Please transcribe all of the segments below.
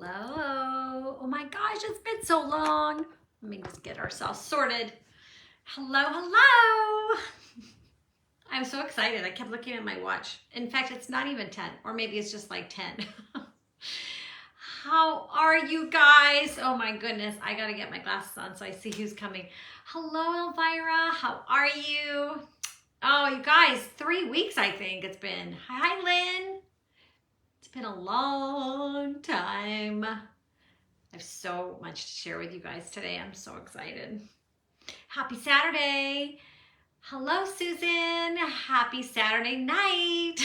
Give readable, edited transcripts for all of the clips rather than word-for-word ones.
Hello. Oh my gosh, it's been so long. Let me just get ourselves sorted. Hello. I'm so excited. I kept looking at my watch. In fact, it's not even 10, or maybe it's just like 10. How are you guys? Oh my goodness, I gotta get my glasses on so I see who's coming. Hello, Elvira. How are you? Oh, you guys, 3 weeks I think it's been. Hi, Lynn. It's been a long time. I have so much to share with you guys today. I'm so excited. Happy Saturday. Hello, Susan. Happy Saturday night.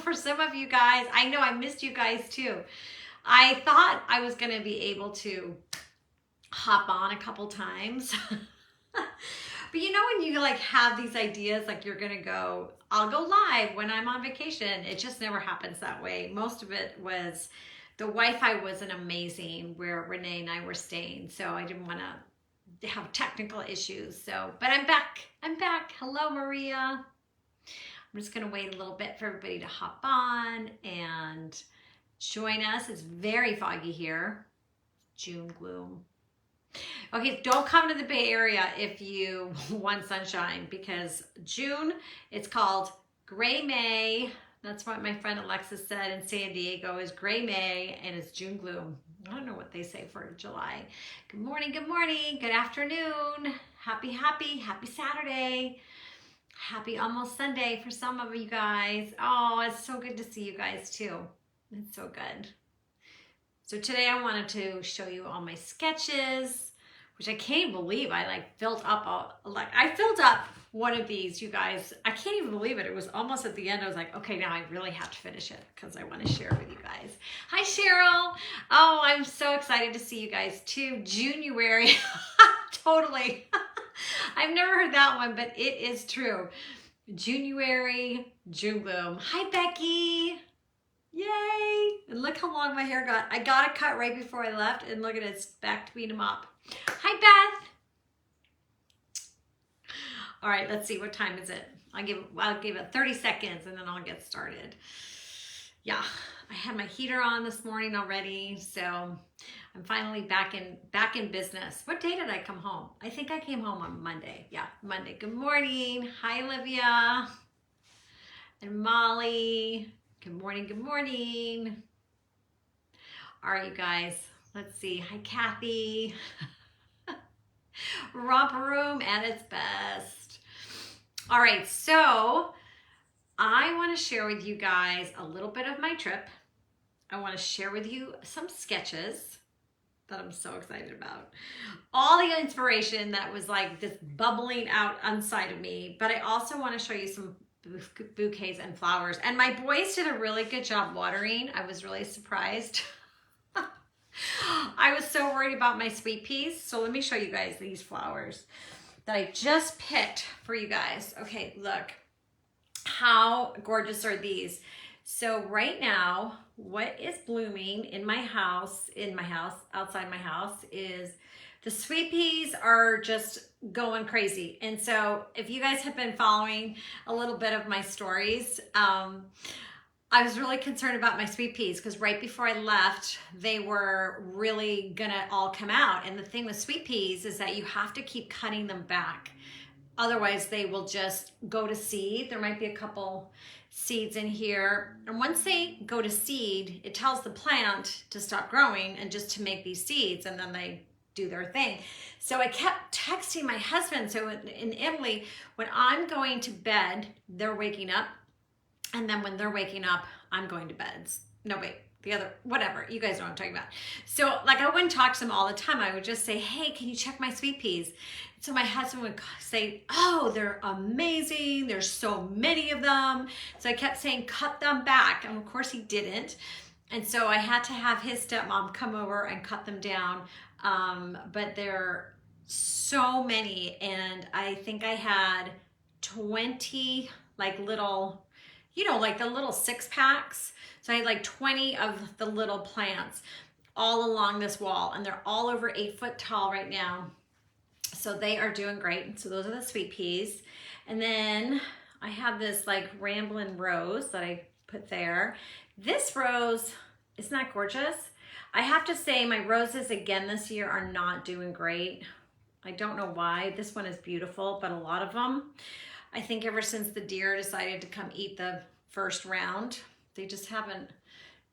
For some of you guys, I know I missed you guys too. I thought I was going to be able to hop on a couple times. But you know when you like have these ideas, like you're going to go, I'll go live when I'm on vacation. It just never happens that way. Most of it was, the Wi-Fi wasn't amazing where Renee and I were staying. So I didn't want to have technical issues. So, but I'm back. I'm back. Hello, Maria. I'm just going to wait a little bit for everybody to hop on and join us. It's very foggy here. June gloom. Okay, don't come to the Bay Area if you want sunshine, because June, it's called Gray May. That's what my friend Alexis said in San Diego is Gray May, and it's June gloom. I don't know what they say for July. Good morning, good afternoon. Happy Saturday. Happy almost Sunday for some of you guys. Oh, it's so good to see you guys too. It's so good. So today I wanted to show you all my sketches, which I can't believe I like filled up. I filled up one of these, you guys. I can't even believe it. It was almost at the end. I was like, okay, now I really have to finish it because I want to share it with you guys. Hi, Cheryl. Oh, I'm so excited to see you guys too. January. Totally. I've never heard that one, but it is true. January, June gloom. Hi, Becky. Yay! And look how long my hair got. I got it cut right before I left, and look at it, it's back to being a mop. Hi, Beth. All right, let's see, what time is it? I'll give it 30 seconds and then I'll get started. Yeah, I had my heater on this morning already, so I'm finally back in business. What day did I come home? I think I came home on Monday. Yeah, Monday. Good morning. Hi, Olivia and Molly. Good morning, good morning. All right, you guys, let's see. Hi, Kathy. Romper room at its best. All right, so I want to share with you guys a little bit of my trip. I want to share with you some sketches that I'm so excited about. All the inspiration that was like this bubbling out inside of me, but I also want to show you some bouquets and flowers. And my boys did a really good job watering. I was really surprised. I was so worried about my sweet peas. So let me show you guys these flowers that I just picked for you guys. Okay, look. How gorgeous are these? So right now, what is blooming in my house, outside my house, is the sweet peas are just going crazy. And so if you guys have been following a little bit of my stories, I was really concerned about my sweet peas because right before I left, they were really gonna all come out. And the thing with sweet peas is that you have to keep cutting them back. Otherwise, they will just go to seed. There might be a couple seeds in here. And once they go to seed, it tells the plant to stop growing and just to make these seeds, and then they do their thing. So I kept texting my husband. So in Italy, when I'm going to bed, they're waking up. And then when they're waking up, I'm going to bed. No, wait, the other, whatever. You guys know what I'm talking about. So like I wouldn't talk to them all the time. I would just say, hey, can you check my sweet peas? So my husband would say, oh, they're amazing. There's so many of them. So I kept saying, cut them back. And of course he didn't. And so I had to have his stepmom come over and cut them down. But there are so many. And I think I had 20 like little, you know, like the little 6-packs. So I had like 20 of the little plants all along this wall, and they're all over 8 foot tall right now. So they are doing great. So those are the sweet peas. And then I have this like rambling rose that I put there. This rose, isn't that gorgeous? I have to say my roses again this year are not doing great. I don't know why. This one is beautiful, but a lot of them, I think ever since the deer decided to come eat the first round, they just haven't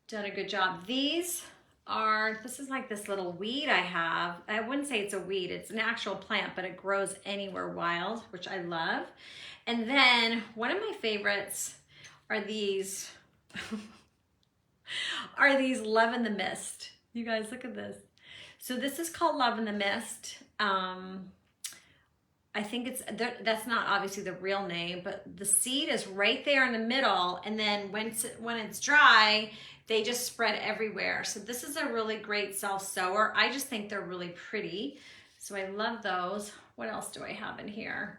done a good job. This is like this little weed I have. I wouldn't say it's a weed, it's an actual plant, but it grows anywhere wild, which I love. And then one of my favorites are these, Love in the Mist. You guys, look at this. So this is called Love in the Mist. I think that's not obviously the real name, but the seed is right there in the middle. And then when it's dry, they just spread everywhere. So this is a really great self-sower. I just think they're really pretty. So I love those. What else do I have in here?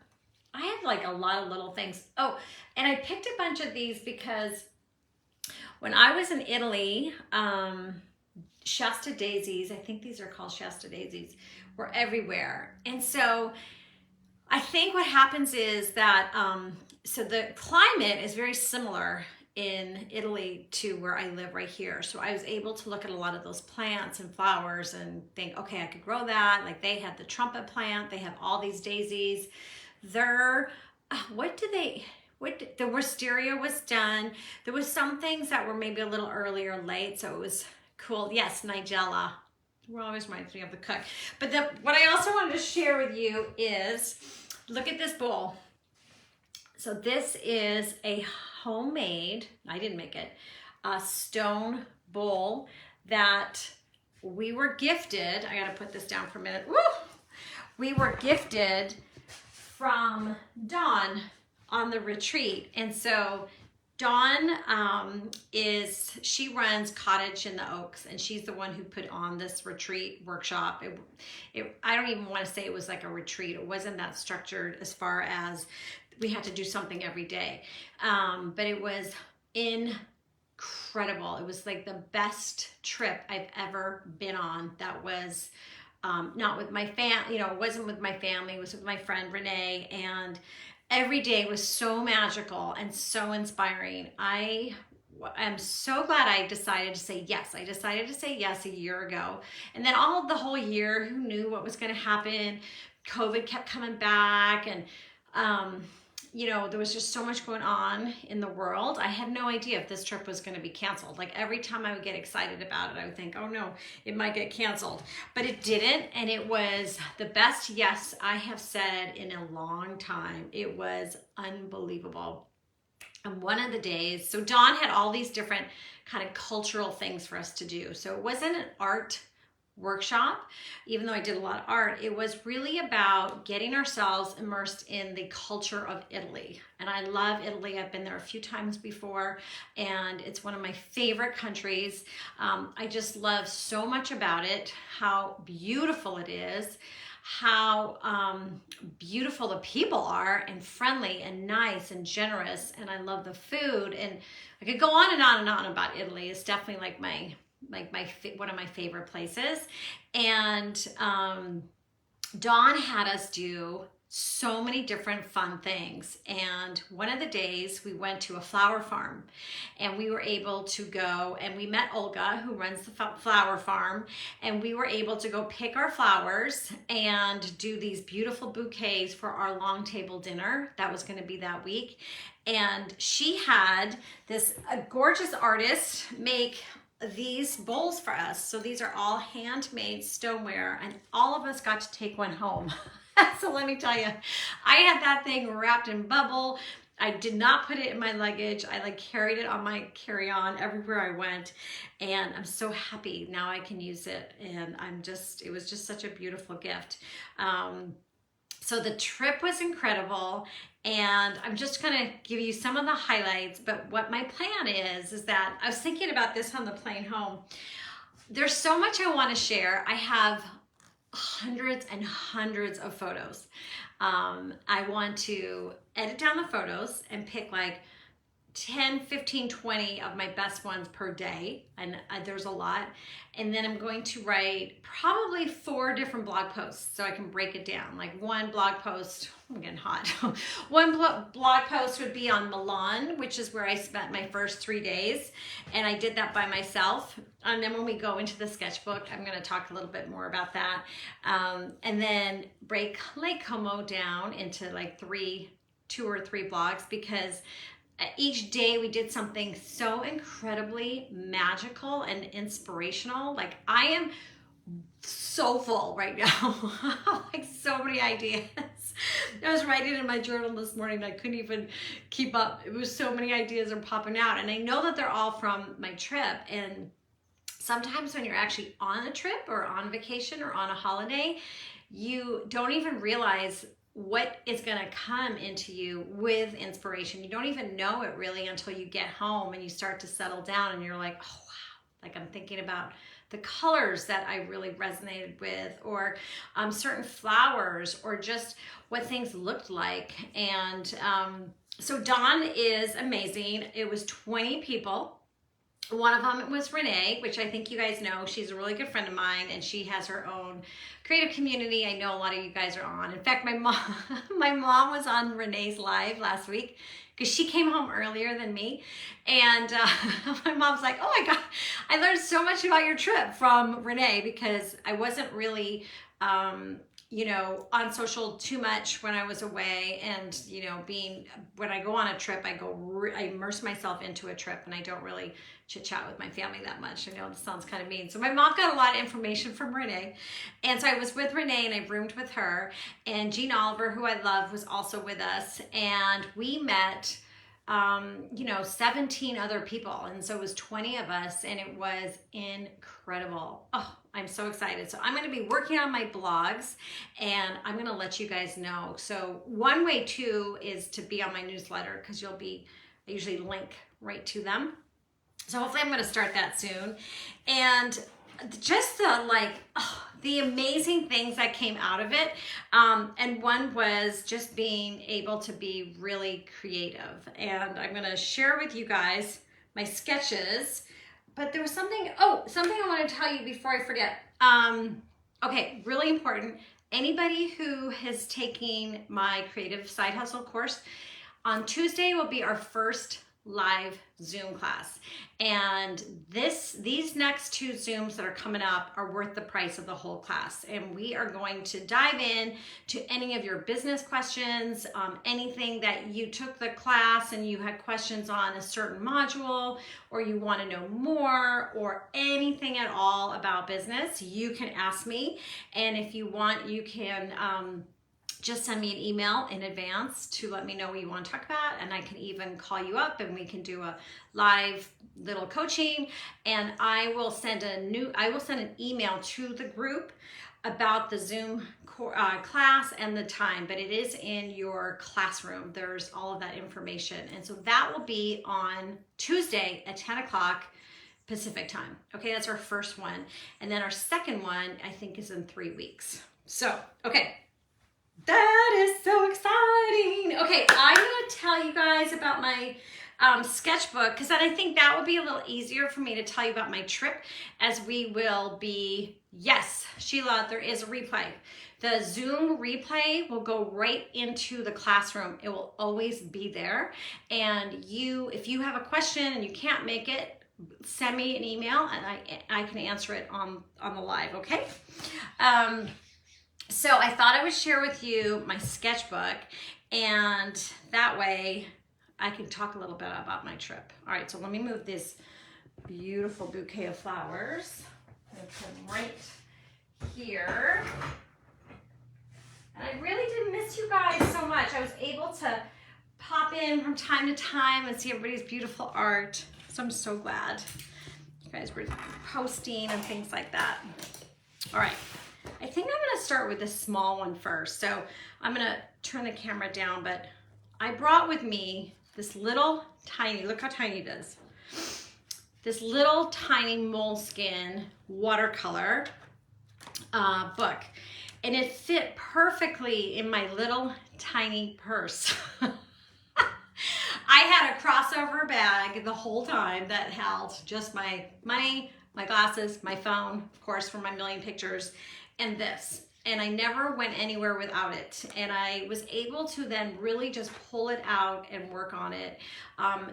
I have like a lot of little things. Oh, and I picked a bunch of these because when I was in Italy, Shasta daisies, I think these are called Shasta daisies, were everywhere. And so I think what happens is that, so the climate is very similar in Italy to where I live right here. So I was able to look at a lot of those plants and flowers and think, okay, I could grow that. Like they had the trumpet plant, they have all these daisies. The wisteria was done. There was some things that were maybe a little early or late, so it was cool. Yes, Nigella. Well, always reminds me of the cook. But what I also wanted to share with you is, look at this bowl. So this is a homemade, I didn't make it, a stone bowl that we were gifted. I gotta put this down for a minute. Woo! We were gifted from Daune on the retreat. And so Dawn she runs Cottage in the Oaks, and she's the one who put on this retreat workshop. I don't even want to say it was like a retreat. It wasn't that structured as far as we had to do something every day. But it was incredible. It was like the best trip I've ever been on. That was not with my family, it wasn't with my family, it was with my friend Renee, and every day was so magical and so inspiring. I'm so glad I decided to say yes. I decided to say yes a year ago. And then the whole year, who knew what was going to happen? COVID kept coming back, and there was just so much going on in the world. I had no idea if this trip was going to be canceled. Like every time I would get excited about it, I would think, oh no, it might get canceled. But it didn't, and it was the best yes I have said in a long time. It was unbelievable. And one of the days, so Dawn had all these different kind of cultural things for us to do. So it wasn't an art workshop, even though I did a lot of art. It was really about getting ourselves immersed in the culture of Italy. And I love Italy. I've been there a few times before, and it's one of my favorite countries. I just love so much about it, how beautiful it is, how beautiful the people are, and friendly and nice and generous. And I love the food, and I could go on and on and on about Italy. It's definitely like one of my favorite places. And Dawn had us do so many different fun things. And one of the days we went to a flower farm, and we were able to go, and we met Olga, who runs the flower farm, and we were able to go pick our flowers and do these beautiful bouquets for our long table dinner. That was going to be that week. And she had a gorgeous artist make these bowls for us. So these are all handmade stoneware, and all of us got to take one home. So let me tell you, I had that thing wrapped in bubble. I did not put it in my luggage. I carried it on my carry-on everywhere I went, and I'm so happy now I can use it. And it was just such a beautiful gift. So the trip was incredible, and I'm just gonna give you some of the highlights, but what my plan is that I was thinking about this on the plane home. There's so much I wanna share. I have hundreds and hundreds of photos. I want to edit down the photos and pick 10, 15, 20 of my best ones per day, and there's a lot. And then I'm going to write probably 4 different blog posts so I can break it down. Like one blog post, I'm getting hot. One blog post would be on Milan, which is where I spent my first 3 days, and I did that by myself. And then when we go into the sketchbook, I'm going to talk a little bit more about that. And then break Lake Como down into like 2 or 3 blogs, because each day we did something so incredibly magical and inspirational. Like, I am so full right now. Like, so many ideas. I was writing in my journal this morning and I couldn't even keep up. It was so many ideas are popping out, and I know that they're all from my trip. And sometimes when you're actually on a trip or on vacation or on a holiday, you don't even realize what is going to come into you with inspiration. You don't even know it really until you get home and you start to settle down and you're like, oh wow, like I'm thinking about the colors that I really resonated with, or certain flowers, or just what things looked like. And so Daune is amazing. It was 20 people. One of them was Renee, which I think you guys know. She's a really good friend of mine, and she has her own creative community. I know a lot of you guys are on. In fact, my mom was on Renee's live last week because she came home earlier than me. And my mom's like, oh my God, I learned so much about your trip from Renee, because I wasn't really, you know, on social too much when I was away. And, you know, when I go on a trip, I immerse myself into a trip, and I don't really chit chat with my family that much. I know this sounds kind of mean. So my mom got a lot of information from Renee. And so I was with Renee and I roomed with her, and Jean Oliver, who I love, was also with us. And we met, you know, 17 other people. And so it was 20 of us, and it was incredible. Oh, I'm so excited. So I'm going to be working on my blogs, and I'm going to let you guys know. So one way too is to be on my newsletter, because I usually link right to them. So hopefully I'm going to start that soon. And just the amazing things that came out of it. And one was just being able to be really creative. And I'm going to share with you guys my sketches. But there was something I want to tell you before I forget. Okay, really important. Anybody who is taking my Creative Side Hustle course, on Tuesday will be our first live Zoom class. And these next 2 Zooms that are coming up are worth the price of the whole class. And we are going to dive in to any of your business questions, anything that you took the class and you had questions on a certain module, or you want to know more, or anything at all about business, you can ask me. And if you want, you can just send me an email in advance to let me know what you want to talk about, and I can even call you up and we can do a live little coaching. And I will send an email to the group about the Zoom class and the time, but it is in your classroom. There's all of that information. And so that will be on Tuesday at 10 o'clock Pacific time. Okay, that's our first one. And then our second one, I think, is in 3 weeks. So, okay. That is so exciting. Okay, I'm going to tell you guys about my sketchbook, because then I think that will be a little easier for me to tell you about my trip, as we will be, yes, Sheila, there is a replay. The Zoom replay will go right into the classroom. It will always be there. And if you have a question and you can't make it, send me an email and I can answer it on the live, okay? So I thought I would share with you my sketchbook, and that way I can talk a little bit about my trip. All right, so let me move this beautiful bouquet of flowers. I'm gonna put them right here. And I really did miss you guys so much. I was able to pop in from time to time and see everybody's beautiful art. So I'm so glad you guys were posting and things like that. All right. I think I'm going to start with this small one first. So I'm going to turn the camera down, but I brought with me this little tiny, look how tiny it is, this little tiny Moleskine watercolor book. And it fit perfectly in my little tiny purse. I had a crossover bag the whole time that held just my money, my glasses, my phone, of course, for my million pictures, and this. And I never went anywhere without it. And I was able to then really just pull it out and work on it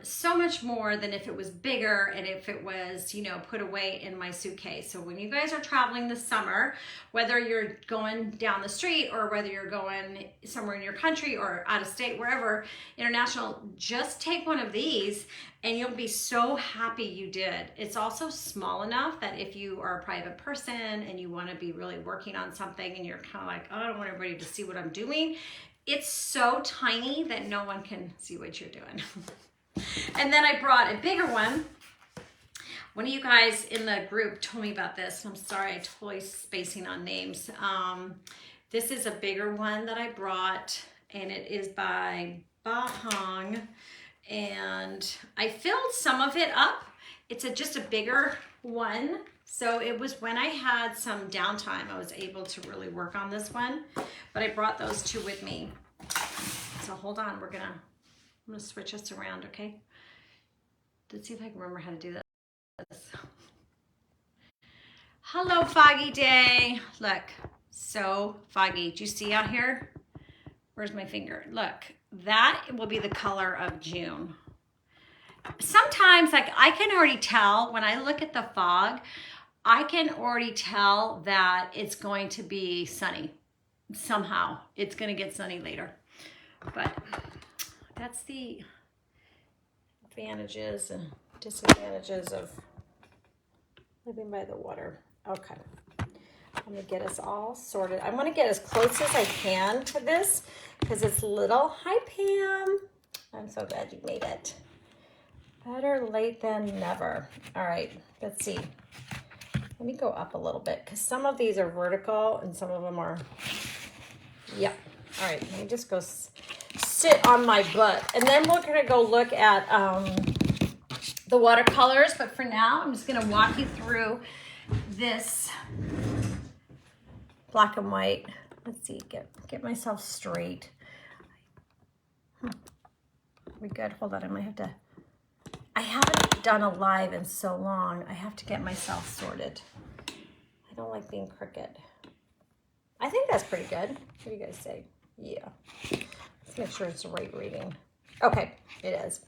so much more than if it was bigger and if it was, you know, put away in my suitcase. So when you guys are traveling this summer, whether you're going down the street or whether you're going somewhere in your country or out of state, wherever, international, just take one of these and you'll be so happy you did. It's also small enough that if you are a private person and you want to be really working on something and you're kind of like, oh, I don't want everybody to see what I'm doing, it's so tiny that no one can see what you're doing. And then I brought a bigger one. One of you guys in the group told me about this. I'm sorry, I'm totally spacing on names. This is a bigger one that I brought, and it is by Ba Hong. And I filled some of it up. It's just a bigger one. So it was when I had some downtime, I was able to really work on this one. But I brought those two with me. So hold on, I'm gonna switch this around, okay? Let's see if I can remember how to do this. Hello, foggy day. Look, so foggy. Do you see out here? Where's my finger? Look, that will be the color of June. Sometimes, like, I can already tell when I look at the fog, I can already tell that it's going to be sunny. Somehow, it's going to get sunny later. But that's the advantages and disadvantages of living by the water. Okay. I'm going to get us all sorted. I want to get as close as I can to this because it's little. Hi, Pam. I'm so glad you made it. Better late than never. All right, let's see. Let me go up a little bit because some of these are vertical and some of them are, yep. All right, let me just go sit on my butt. And then we're going to go look at the watercolors. But for now, I'm just going to walk you through this black and white. Let's see, get myself straight. We good? Hold on, I might have to. I haven't done a live in so long. I have to get myself sorted. I don't like being crooked. I think that's pretty good. What do you guys say? Yeah. Let's make sure it's the right reading. Okay, it is.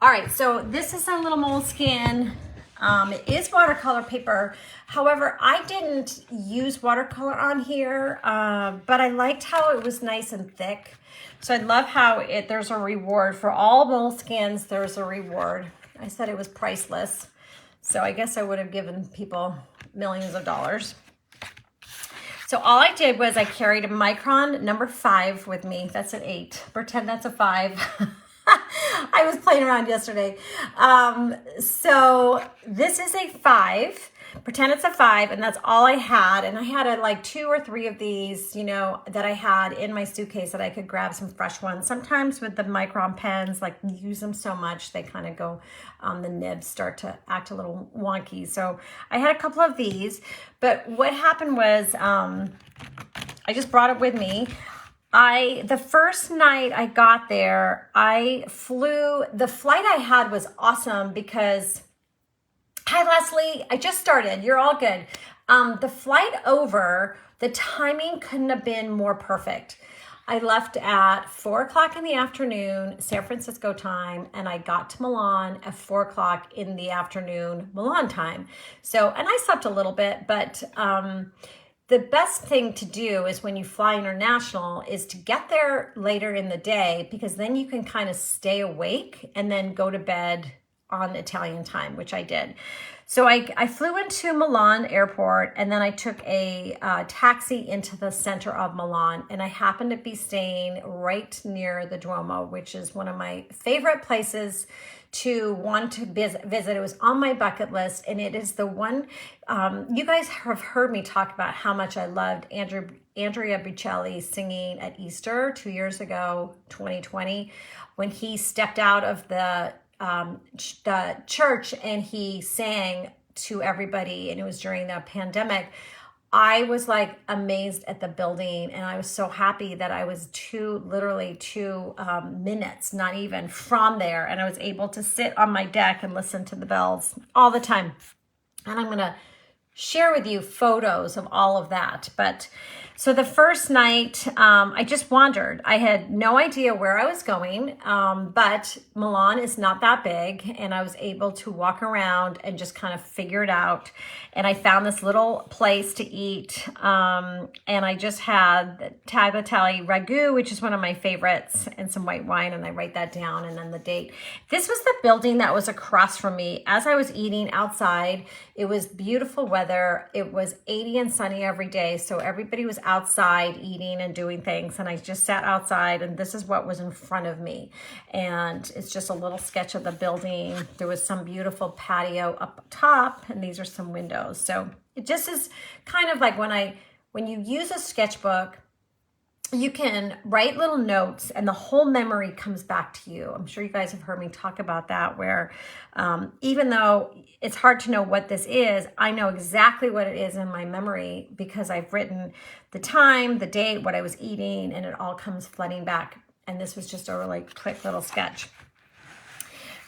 All right, so this is a little Moleskine. It is watercolor paper. However, I didn't use watercolor on here, but I liked how it was nice and thick. So I love how there's a reward for all Moleskines. There's a reward. I said it was priceless. So I guess I would have given people millions of dollars. So all I did was I carried a Micron number 5 with me. That's an 8. Pretend that's a 5. I was playing around yesterday. So this is a 5. Pretend it's a 5, and that's all I had. And I had like 2 or 3 of these, you know, that I had in my suitcase that I could grab some fresh ones. Sometimes with the Micron pens, like you use them so much, they kind of go, the nibs start to act a little wonky. So I had a couple of these, but what happened was I just brought it with me. The first night I got there, I flew. The flight I had was awesome because, hi Leslie, I just started. You're all good. The flight over, the timing couldn't have been more perfect. I left at 4 o'clock in the afternoon, San Francisco time, and I got to Milan at 4 o'clock in the afternoon, Milan time. So, and I slept a little bit, but the best thing to do is when you fly international is to get there later in the day, because then you can kind of stay awake and then go to bed on Italian time, which I did. So I flew into Milan airport, and then I took a taxi into the center of Milan, and I happened to be staying right near the Duomo, which is one of my favorite places to want to visit. It was on my bucket list, and it is the one, you guys have heard me talk about how much I loved Andrea Bocelli singing at Easter 2 years ago, 2020, when he stepped out of the church and he sang to everybody, and it was during the pandemic. I was like amazed at the building, and I was so happy that I was literally two minutes, not even, from there, and I was able to sit on my deck and listen to the bells all the time. And I'm gonna share with you photos of all of that. But so the first night, I just wandered. I had no idea where I was going, but Milan is not that big, and I was able to walk around and just kind of figure it out. And I found this little place to eat, and I just had the tagliatelle ragu, which is one of my favorites, and some white wine, and I write that down, and then the date. This was the building that was across from me. As I was eating outside, it was beautiful weather. It was 80 and sunny every day, so everybody was outside eating and doing things, and I just sat outside, and this is what was in front of me. And it's just a little sketch of the building. There was some beautiful patio up top, and these are some windows. So it just is kind of like when you use a sketchbook, you can write little notes and the whole memory comes back to you. I'm sure you guys have heard me talk about that, where even though it's hard to know what this is, I know exactly what it is in my memory because I've written the time, the date, what I was eating, and it all comes flooding back. And this was just a really quick little sketch.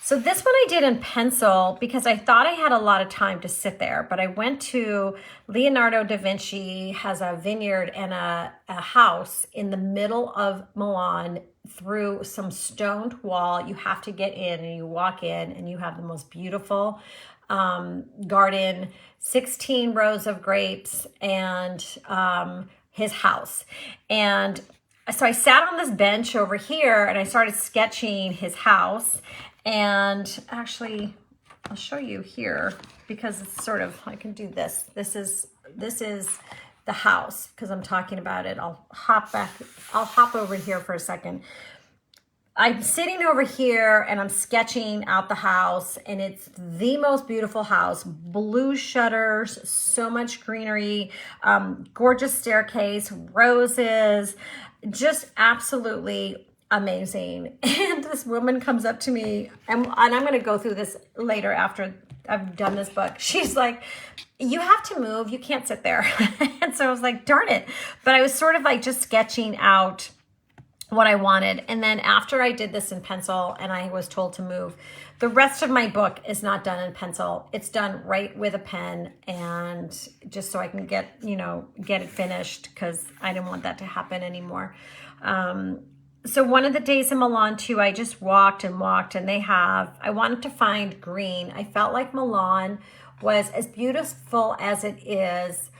So this one I did in pencil because I thought I had a lot of time to sit there, but I went to Leonardo da Vinci has a vineyard and a house in the middle of Milan through some stoned wall. You have to get in and you walk in and you have the most beautiful garden, 16 rows of grapes, and his house. And so I sat on this bench over here and I started sketching his house. And actually, I'll show you here because it's sort of, I can do this. This is the house because I'm talking about it. I'll hop over here for a second. I'm sitting over here and I'm sketching out the house, and it's the most beautiful house. Blue shutters, so much greenery, gorgeous staircase, roses, just absolutely amazing. And this woman comes up to me, and I'm going to go through this later after I've done this book. She's like, you have to move. You can't sit there. And so I was like, darn it. But I was sort of like just sketching out what I wanted. And then after I did this in pencil and I was told to move, the rest of my book is not done in pencil. It's done right with a pen, and just so I can get it finished because I didn't want that to happen anymore. So one of the days in Milan too, I just walked and walked, and I wanted to find green. I felt like Milan was as beautiful as it is.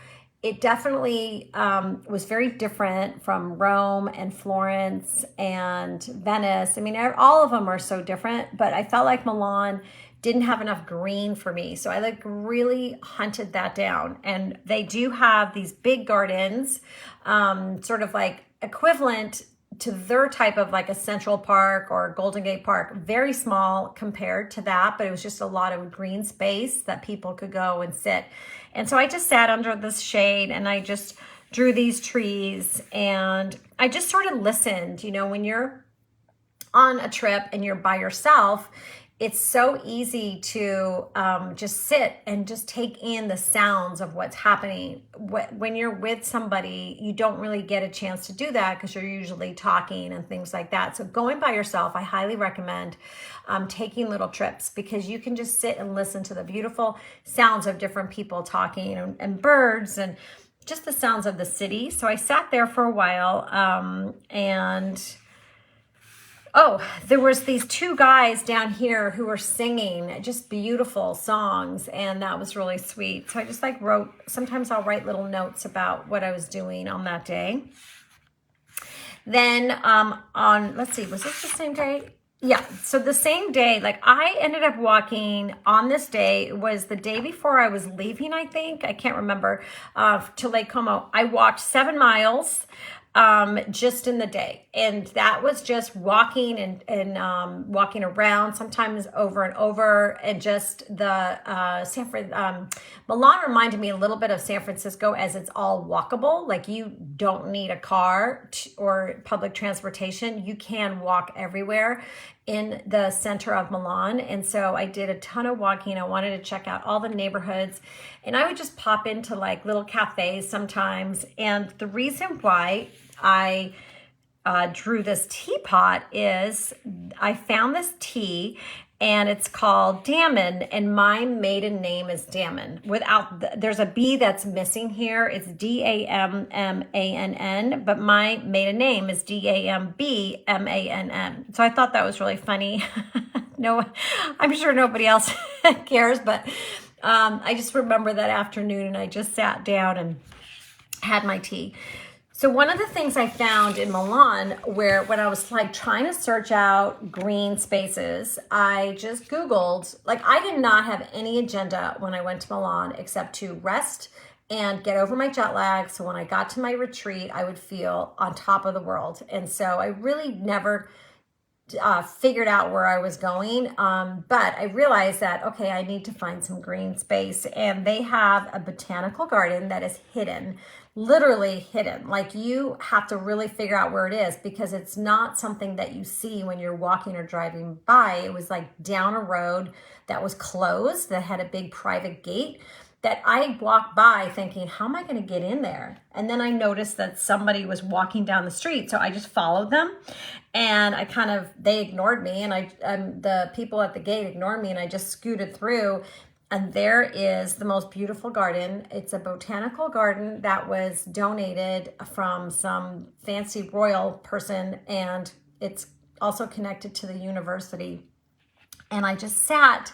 It definitely was very different from Rome and Florence and Venice. I mean, all of them are so different, but I felt like Milan didn't have enough green for me. So I like really hunted that down. And they do have these big gardens, sort of like equivalent to their type of like a Central Park or Golden Gate Park. Very small compared to that, but it was just a lot of green space that people could go and sit. And so I just sat under this shade and I just drew these trees, and I just sort of listened. When you're on a trip and you're by yourself, it's so easy to just sit and just take in the sounds of what's happening. When you're with somebody, you don't really get a chance to do that because you're usually talking and things like that. So going by yourself, I highly recommend taking little trips because you can just sit and listen to the beautiful sounds of different people talking and birds and just the sounds of the city. So I sat there for a while there was these two guys down here who were singing just beautiful songs, and that was really sweet. So I just sometimes I'll write little notes about what I was doing on that day. Then let's see, was this the same day? Yeah, so the same day, I ended up walking on this day. It was the day before I was leaving, I think. I can't remember, to Lake Como. I walked 7 miles. Just in the day. And that was just walking and walking around, sometimes over and over, and just the Milan reminded me a little bit of San Francisco as it's all walkable. Like you don't need a car or public transportation. You can walk everywhere. in the center of Milan. And so I did a ton of walking. I wanted to check out all the neighborhoods, and I would just pop into like little cafes sometimes. And the reason why I drew this teapot is I found this tea, and it's called Daune, and my maiden name is Daune. There's a B that's missing here. It's Dammann, but my maiden name is Dambann. So I thought that was really funny. No, I'm sure nobody else cares, but I just remember that afternoon, and I just sat down and had my tea. So one of the things I found in Milan, when I was like trying to search out green spaces, I just Googled, like I did not have any agenda when I went to Milan except to rest and get over my jet lag. So when I got to my retreat, I would feel on top of the world. And so I really never figured out where I was going. But I realized that, okay, I need to find some green space. And they have a botanical garden that is hidden. Literally hidden. Like you have to really figure out where it is, because it's not something that you see when you're walking or driving by. It was like down a road that was closed, that had a big private gate, that I walked by thinking, how am I going to get in there? And then I noticed that somebody was walking down the street. So I just followed them, and they ignored me, and the people at the gate ignored me, and I just scooted through. And there is the most beautiful garden. It's a botanical garden that was donated from some fancy royal person, and it's also connected to the university. And I just sat.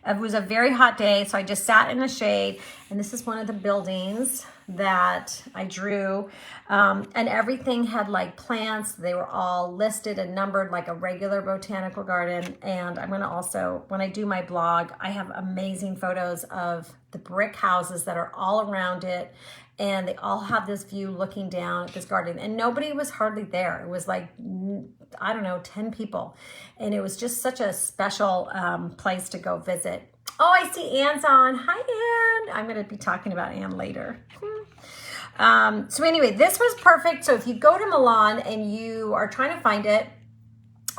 It was a very hot day, so I just sat in the shade, and this is one of the buildings that I drew, and everything had like plants. They were all listed and numbered like a regular botanical garden. And I'm going to also, when I do my blog, I have amazing photos of the brick houses that are all around it, and they all have this view looking down at this garden, and nobody was hardly there. It was like, I don't know, 10 people. And it was just such a special place to go visit. Oh, I see Anne's on. Hi, Anne. I'm going to be talking about Anne later. So anyway, this was perfect. So if you go to Milan and you are trying to find it,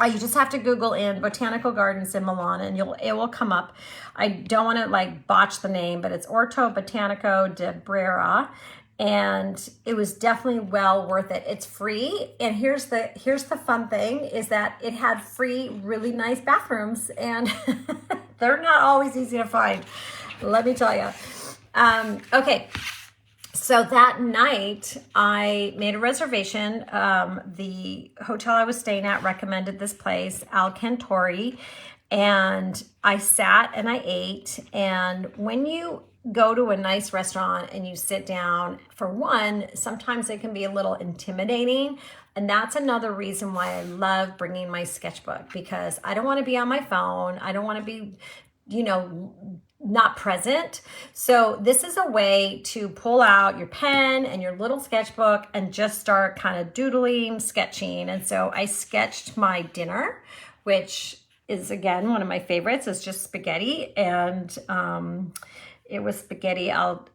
you just have to Google in Botanical Gardens in Milan, and it will come up. I don't want to like botch the name, but it's Orto Botanico di Brera. And it was definitely well worth it. It's free. And here's the fun thing is that it had free, really nice bathrooms, and they're not always easy to find, let me tell you. Okay. So that night I made a reservation. The hotel I was staying at recommended this place, Al Cantori, and I sat and I ate. And when you go to a nice restaurant and you sit down, for one, sometimes it can be a little intimidating. And that's another reason why I love bringing my sketchbook, because I don't want to be on my phone. I don't want to be, not present. So this is a way to pull out your pen and your little sketchbook and just start kind of doodling, sketching. And so I sketched my dinner, which is, again, one of my favorites. It's just spaghetti, and it was spaghetti al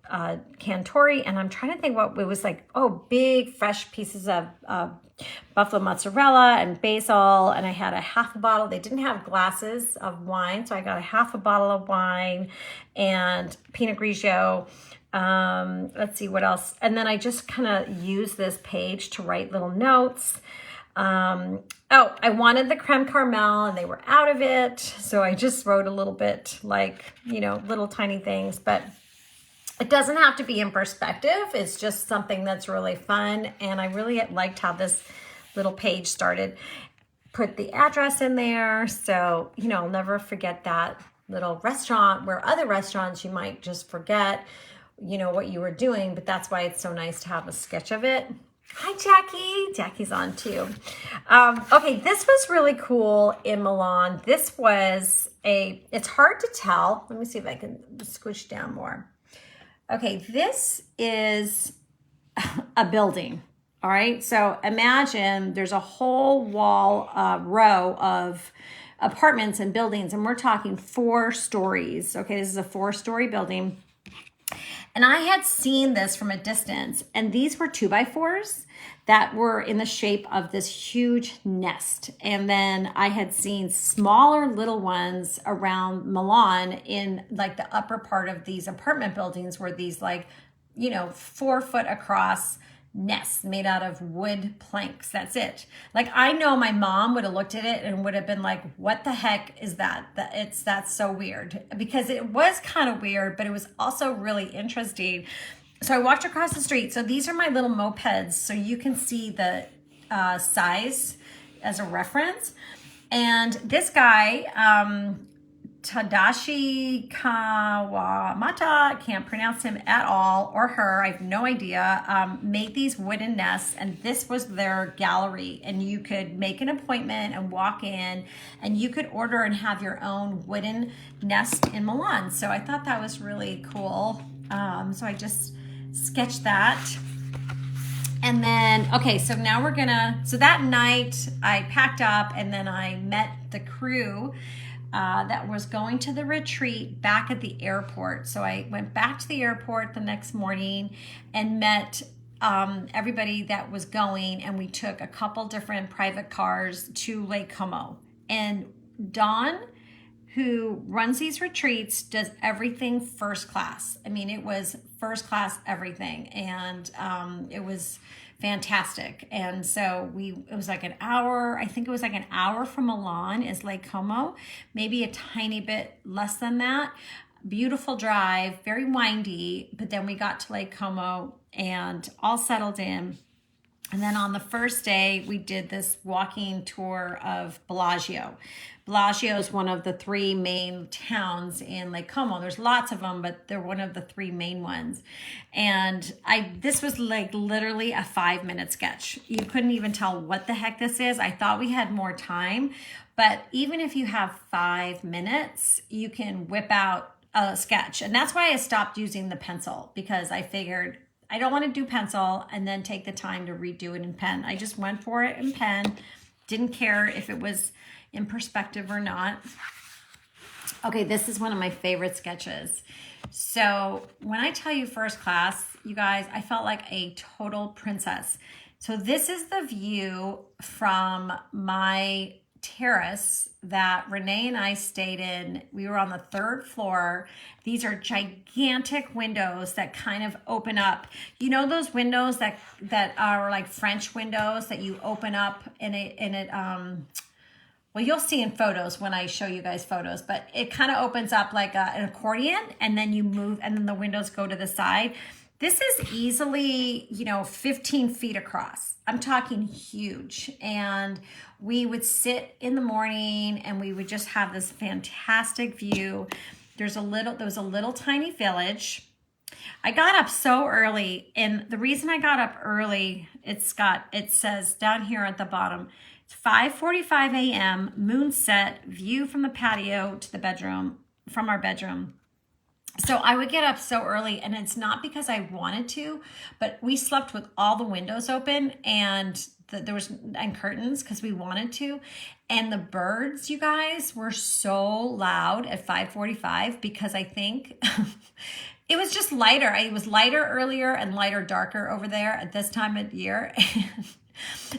cantori, and I'm trying to think what it was like. Oh, big fresh pieces of buffalo mozzarella and basil, and I had a half a bottle. They didn't have glasses of wine, so I got a half a bottle of wine and Pinot Grigio. Let's see what else. And then I just kind of used this page to write little notes. I wanted the creme caramel, and they were out of it. So I just wrote a little bit, like, little tiny things, but it doesn't have to be in perspective. It's just something that's really fun. And I really liked how this little page started. Put the address in there. So, I'll never forget that little restaurant, where other restaurants you might just forget, what you were doing, but that's why it's so nice to have a sketch of it. Hi, Jackie. Jackie's on too. Okay, this was really cool in Milan. This was it's hard to tell. Let me see if I can squish down more. Okay, this is a building. All right, so imagine there's a whole wall, row of apartments and buildings, and we're talking 4 stories. Okay, this is a 4-story building. And I had seen this from a distance, and these were 2x4s that were in the shape of this huge nest. And then I had seen smaller little ones around Milan in like the upper part of these apartment buildings where these like, 4-foot across nests made out of wood planks. That's it. Like, I know my mom would have looked at it and would have been like, what the heck is that? That's so weird, because it was kind of weird, but it was also really interesting. So I walked across the street. So these are my little mopeds. So you can see the size as a reference. And this guy, Tadashi Kawamata, can't pronounce him at all, or her, I have no idea, made these wooden nests, and this was their gallery, and you could make an appointment and walk in, and you could order and have your own wooden nest in Milan. So I thought that was really cool. So I just sketched that. And then, okay, so now so that night I packed up, and then I met the crew that was going to the retreat back at the airport. So I went back to the airport the next morning and met everybody that was going, and we took a couple different private cars to Lake Como. And Daune, who runs these retreats, does everything first class. I mean, it was first class everything, and it was fantastic. And so it was like an hour, I think it was like an hour from Milan is Lake Como, maybe a tiny bit less than that. Beautiful drive, very windy, but then we got to Lake Como and all settled in. And then on the first day, we did this walking tour of Bellagio. Bellagio is one of the 3 main towns in Lake Como. There's lots of them, but they're one of the 3 main ones. And this was like literally a 5-minute sketch. You couldn't even tell what the heck this is. I thought we had more time, but even if you have 5 minutes, you can whip out a sketch. And that's why I stopped using the pencil, because I figured I don't want to do pencil and then take the time to redo it in pen. I just went for it in pen. Didn't care if it was in perspective or not. Okay, this is one of my favorite sketches. So when I tell you first class, you guys, I felt like a total princess. So this is the view from my terrace that Renee and I stayed in. We were on the 3rd floor. These are gigantic windows that kind of open up. You know those windows that are like French windows that you open up well, you'll see in photos when I show you guys photos, but it kind of opens up like an accordion, and then you move, and then the windows go to the side. This is easily, 15 feet across. I'm talking huge. And we would sit in the morning and we would just have this fantastic view. There was a little tiny village. I got up so early, and the reason I got up early, it says down here at the bottom, it's 5:45 a.m., moon set, view from the patio to the bedroom, from our bedroom. So I would get up so early, and it's not because I wanted to, but we slept with all the windows open and and curtains because we wanted to. And the birds, you guys, were so loud at 5:45 because I think it was just lighter. It was lighter earlier and lighter darker over there at this time of year.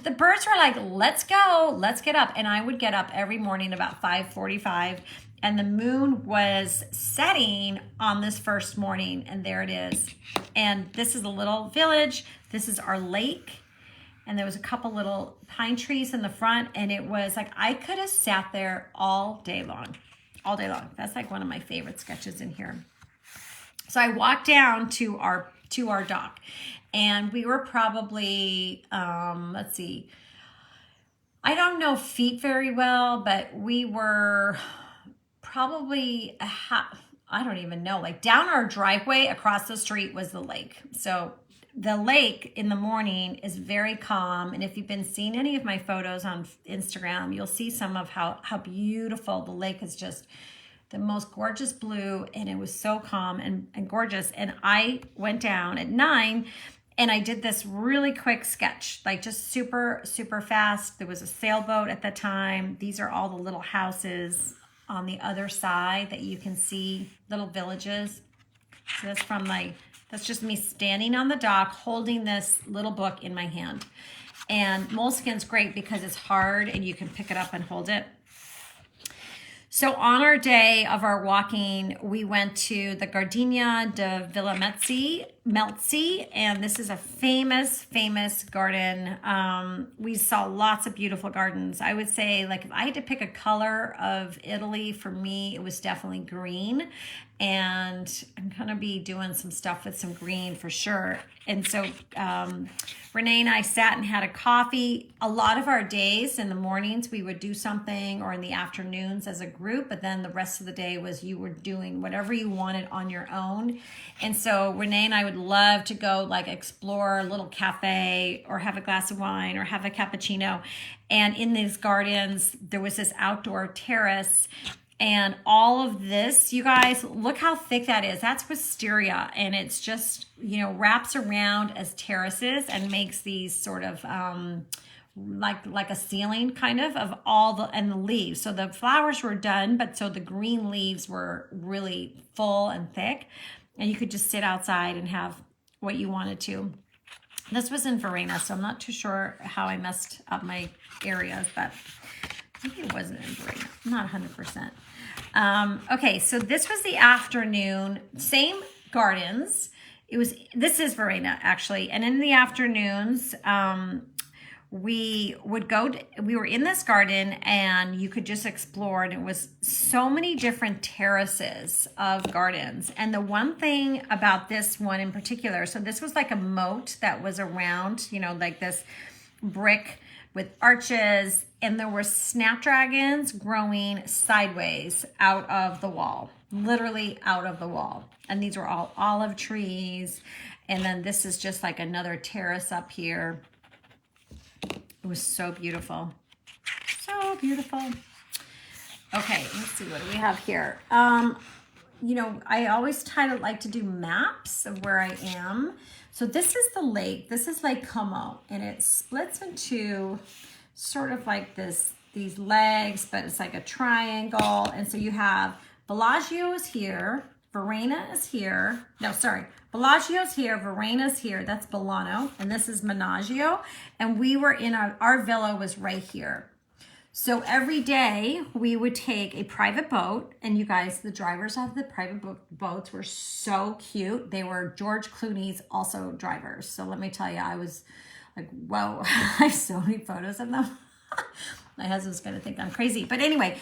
The birds were like, let's go, let's get up. And I would get up every morning about 5:45, and the moon was setting on this first morning, and there it is. And this is a little village. This is our lake, and there was a couple little pine trees in the front, and it was like I could have sat there all day long. That's like one of my favorite sketches in here. So I walked down to our dock, and we were probably, let's see, I don't know feet very well, but we were probably I don't even know, like down our driveway across the street was the lake. So the lake in the morning is very calm. And if you've been seeing any of my photos on Instagram, you'll see some of how beautiful the lake is. Just the most gorgeous blue, and it was so calm and gorgeous. And I went down at 9 and I did this really quick sketch, like just super, super fast. There was a sailboat at the time. These are all the little houses on the other side that you can see, little villages. So that's from That's just me standing on the dock holding this little book in my hand. And Moleskine's great because it's hard and you can pick it up and hold it. So on our day of our walking, we went to the Gardenia de Villa Melzi, and this is a famous garden. We saw lots of beautiful gardens. I would say, like, if I had to pick a color of Italy, for me, it was definitely green. And I'm going to be doing some stuff with some green for sure. And so Renee and I sat and had a coffee. A lot of our days in the mornings, we would do something, or in the afternoons as a group, but then the rest of the day was you were doing whatever you wanted on your own. And so Renee and I would love to go like explore a little cafe or have a glass of wine or have a cappuccino. And in these gardens, there was this outdoor terrace. And all of this, you guys, look how thick that is. That's wisteria. And it's just, you know, wraps around as terraces and makes these sort of like a ceiling kind of all the leaves. So the flowers were done, but so the green leaves were really full and thick. And you could just sit outside and have what you wanted to. This was in Verena, so I'm not too sure how I messed up my areas, but maybe it wasn't in Verena. I'm not 100%. Okay, so this was the afternoon, same gardens. This is Verena actually. And in the afternoons, we were in this garden and you could just explore, and it was so many different terraces of gardens. And the one thing about this one in particular, so this was like a moat that was around, you know, like this brick with arches, and there were snapdragons growing sideways out of the wall, literally out of the wall. And these were all olive trees. And then this is just like another terrace up here. It was so beautiful. So beautiful. Okay, let's see, what do we have here? You know, I always like to do maps of where I am. So this is the lake. This is Lake Como, and it splits into sort of like these legs, but it's like a triangle. And so you have Bellagio is here, Verena is here. No, sorry. Bellagio's here, Verena's here. That's Bolano, and this is Menagio. And we were in our villa was right here. So every day we would take a private boat, and you guys, the drivers of the private boats were so cute. They were George Clooney's also drivers. So let me tell you, I was like, whoa, I have so many photos of them. My husband's gonna think I'm crazy. But anyway,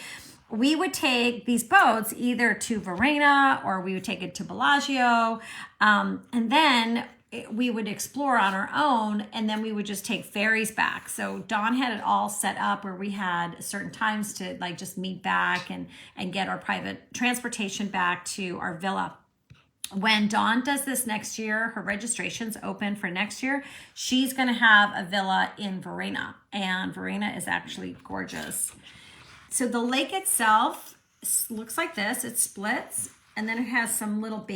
we would take these boats either to Verena or we would take it to Bellagio. And then we would explore on our own, and then we would just take ferries back. So Dawn had it all set up where we had certain times to like just meet back and get our private transportation back to our villa. When Dawn does this next year, her registration's open for next year. She's going to have a villa in Verena, and Verena is actually gorgeous. So the lake itself looks like this. It splits. And then it has some little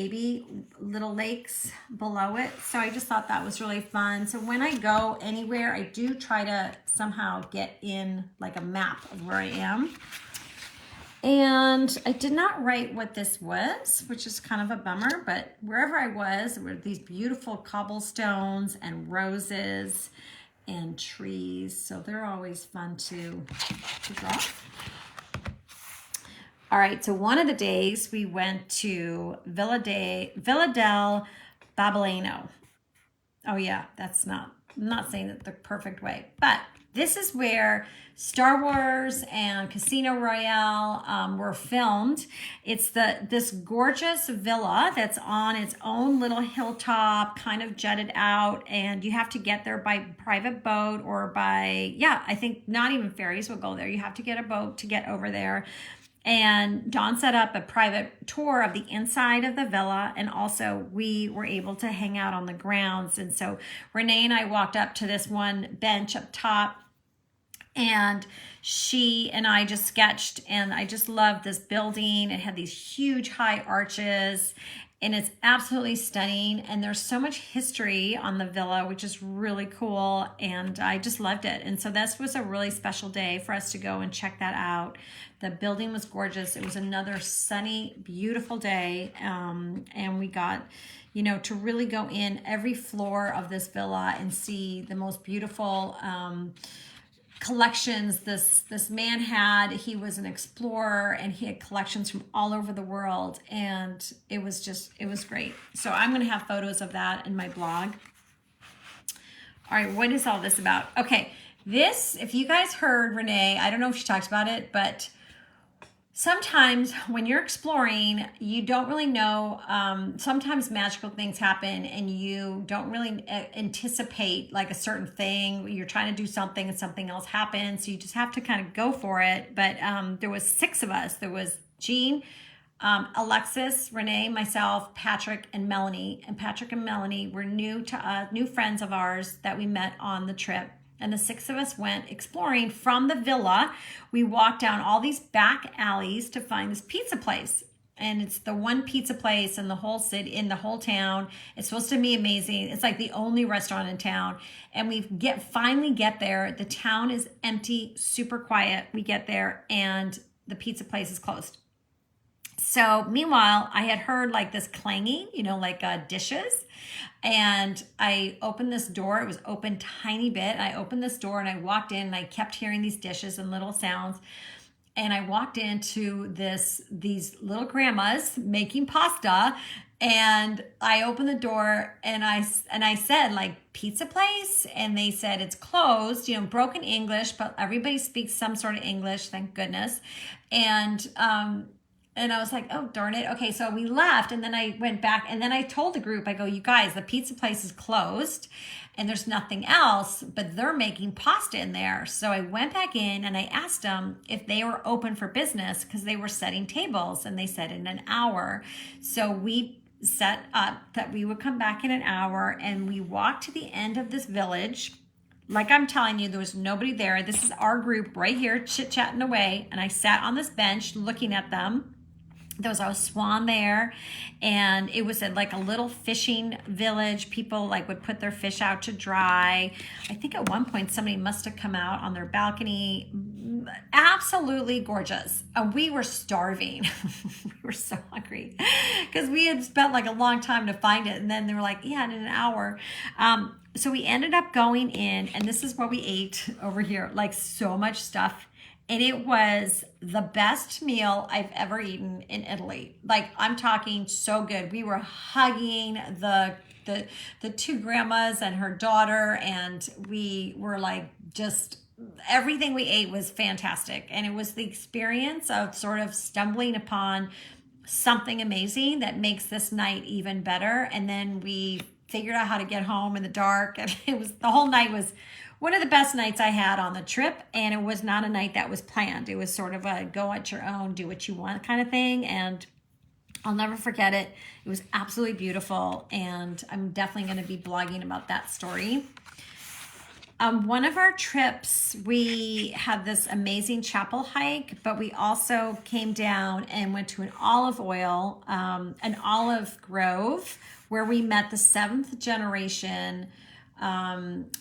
lakes below it. So I just thought that was really fun. So when I go anywhere, I do try to somehow get in like a map of where I am. And I did not write what this was, which is kind of a bummer, but wherever I was, there were these beautiful cobblestones and roses and trees. So they're always fun to draw. All right, so one of the days we went to Villa del Babileno. Oh yeah, I'm not saying it the perfect way, but this is where Star Wars and Casino Royale were filmed. It's this gorgeous villa that's on its own little hilltop, kind of jutted out, and you have to get there by private boat or by, I think not even ferries will go there. You have to get a boat to get over there. And Dawn set up a private tour of the inside of the villa, and also we were able to hang out on the grounds. And so Renee and I walked up to this one bench up top, and she and I just sketched, and I just loved this building. It had these huge high arches, and it's absolutely stunning. And there's so much history on the villa, which is really cool. And I just loved it. And so this was a really special day for us to go and check that out. The building was gorgeous. It was another sunny, beautiful day. And we got, you know, to really go in every floor of this villa and see the most beautiful collections this man had. He was an explorer and he had collections from all over the world, and it was great. So I'm going to have photos of that in my blog. All right, what is all this about? Okay, this, if you guys heard Renee, I don't know if she talks about it, but sometimes when you're exploring, you don't really know, sometimes magical things happen and you don't really anticipate like a certain thing. You're trying to do something and something else happens. So you just have to kind of go for it. But there was 6 of us. There was Jean, Alexis, Renee, myself, Patrick, and Melanie. And Patrick and Melanie were new friends of ours that we met on the trip. And the 6 of us went exploring from the villa. We walked down all these back alleys to find this pizza place. And it's the one pizza place in the whole city, in the whole town. It's supposed to be amazing. It's like the only restaurant in town. And we finally get there. The town is empty, super quiet. We get there and the pizza place is closed. So meanwhile, I had heard like this clanging, you know, like dishes. And I opened this door. It was open tiny bit. I opened this door and I walked in and I kept hearing these dishes and little sounds. And I walked into these little grandmas making pasta. And I opened the door and I said, like, pizza place? And they said it's closed, you know, broken English, but everybody speaks some sort of English, thank goodness. And I was like, oh, darn it. Okay, so we left, and then I went back, and then I told the group, I go, you guys, the pizza place is closed, and there's nothing else, but they're making pasta in there. So I went back in, and I asked them if they were open for business, because they were setting tables, and they said in an hour. So we set up that we would come back in an hour, and we walked to the end of this village. Like I'm telling you, there was nobody there. This is our group right here, chit-chatting away, and I sat on this bench looking at them. There was a swan there, and it was like a little fishing village. People like would put their fish out to dry. I think at one point somebody must have come out on their balcony. Absolutely gorgeous. And we were starving. We were so hungry because we had spent like a long time to find it. And then they were like, yeah, in an hour. So we ended up going in, and this is what we ate over here, like so much stuff. And it was the best meal I've ever eaten in Italy. Like, I'm talking so good. We were hugging the 2 grandmas and her daughter, and we were like, just everything we ate was fantastic. And it was the experience of sort of stumbling upon something amazing that makes this night even better. And then we figured out how to get home in the dark. And the whole night was one of the best nights I had on the trip, and it was not a night that was planned. It was sort of a go at your own, do what you want kind of thing, and I'll never forget it. It was absolutely beautiful, and I'm definitely going to be blogging about that story. One of our trips, we had this amazing chapel hike, but we also came down and went to an olive grove, where we met the 7th generation.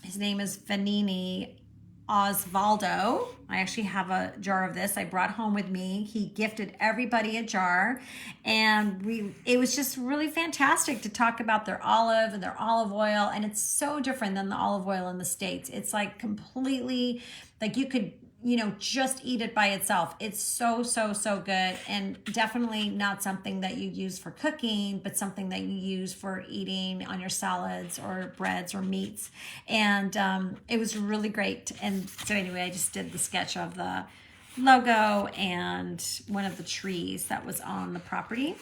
His name is Vanini Osvaldo. I actually have a jar of this I brought home with me. He gifted everybody a jar, and it was just really fantastic to talk about their olive and their olive oil. And it's so different than the olive oil in the States. It's like completely, like you could, you know, just eat it by itself. It's so, so, so good, and definitely not something that you use for cooking, but something that you use for eating on your salads or breads or meats. And it was really great. And so anyway, I just did the sketch of the logo and one of the trees that was on the property.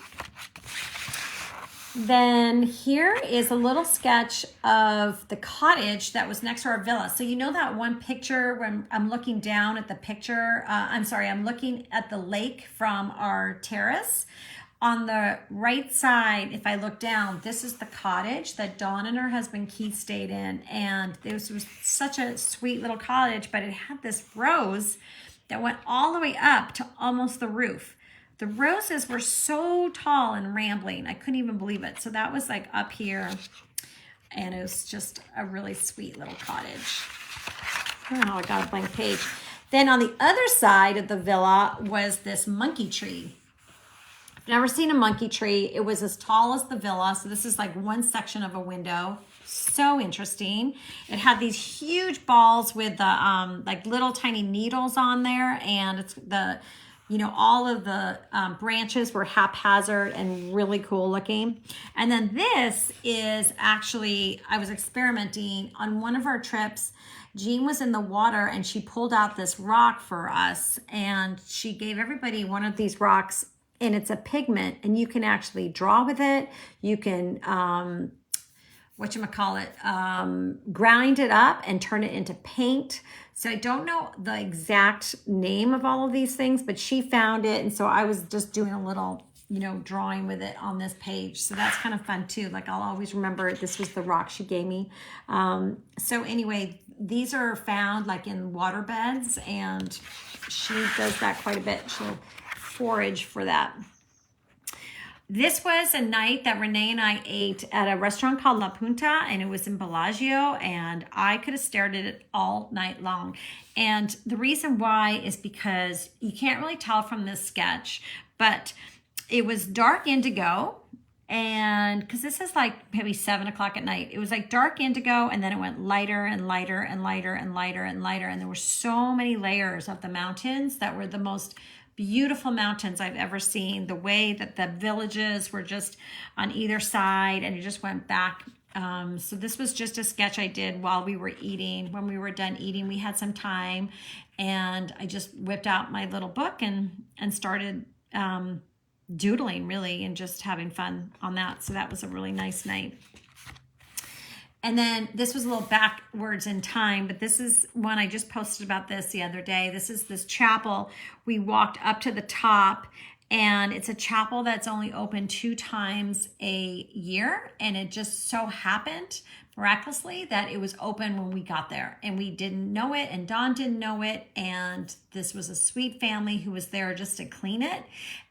Then here is a little sketch of the cottage that was next to our villa. So you know that one picture when I'm looking down at the picture, I'm looking at the lake from our terrace. On the right side, if I look down, this is the cottage that Dawn and her husband Keith stayed in. And this was such a sweet little cottage, but it had this rose that went all the way up to almost the roof. The roses were so tall and rambling. I couldn't even believe it. So that was like up here. And it was just a really sweet little cottage. I don't know how I got a blank page. Then on the other side of the villa was this monkey tree. I've never seen a monkey tree. It was as tall as the villa. So this is like one section of a window. So interesting. It had these huge balls with the like little tiny needles on there, and it's the, you know, all of the branches were haphazard and really cool looking. And then this is actually, I was experimenting on one of our trips. Jean was in the water and she pulled out this rock for us, and she gave everybody one of these rocks, and it's a pigment, and you can actually draw with it. You can grind it up and turn it into paint. So I don't know the exact name of all of these things, but she found it. And so I was just doing a little, you know, drawing with it on this page. So that's kind of fun too. Like I'll always remember this was the rock she gave me. So anyway, these are found like in water beds, and she does that quite a bit. She'll forage for that. This was a night that Renee and I ate at a restaurant called La Punta, and it was in Bellagio, and I could have stared at it all night long. And the reason why is because you can't really tell from this sketch, but it was dark indigo, and because this is like maybe 7 o'clock at night, it was like dark indigo, and then it went lighter and lighter and lighter and lighter and lighter, and there were so many layers of the mountains that were the most beautiful mountains I've ever seen. The way that the villages were just on either side, and it just went back. So this was just a sketch I did while we were eating. When we were done eating, we had some time, and I just whipped out my little book and started doodling really, and just having fun on that. So that was a really nice night. And then this was a little backwards in time, but this is one I just posted about this the other day. This is this chapel. We walked up to the top, and it's a chapel that's only open 2 times a year. And it just so happened miraculously that it was open when we got there, and we didn't know it, and Dawn didn't know it. And this was a sweet family who was there just to clean it.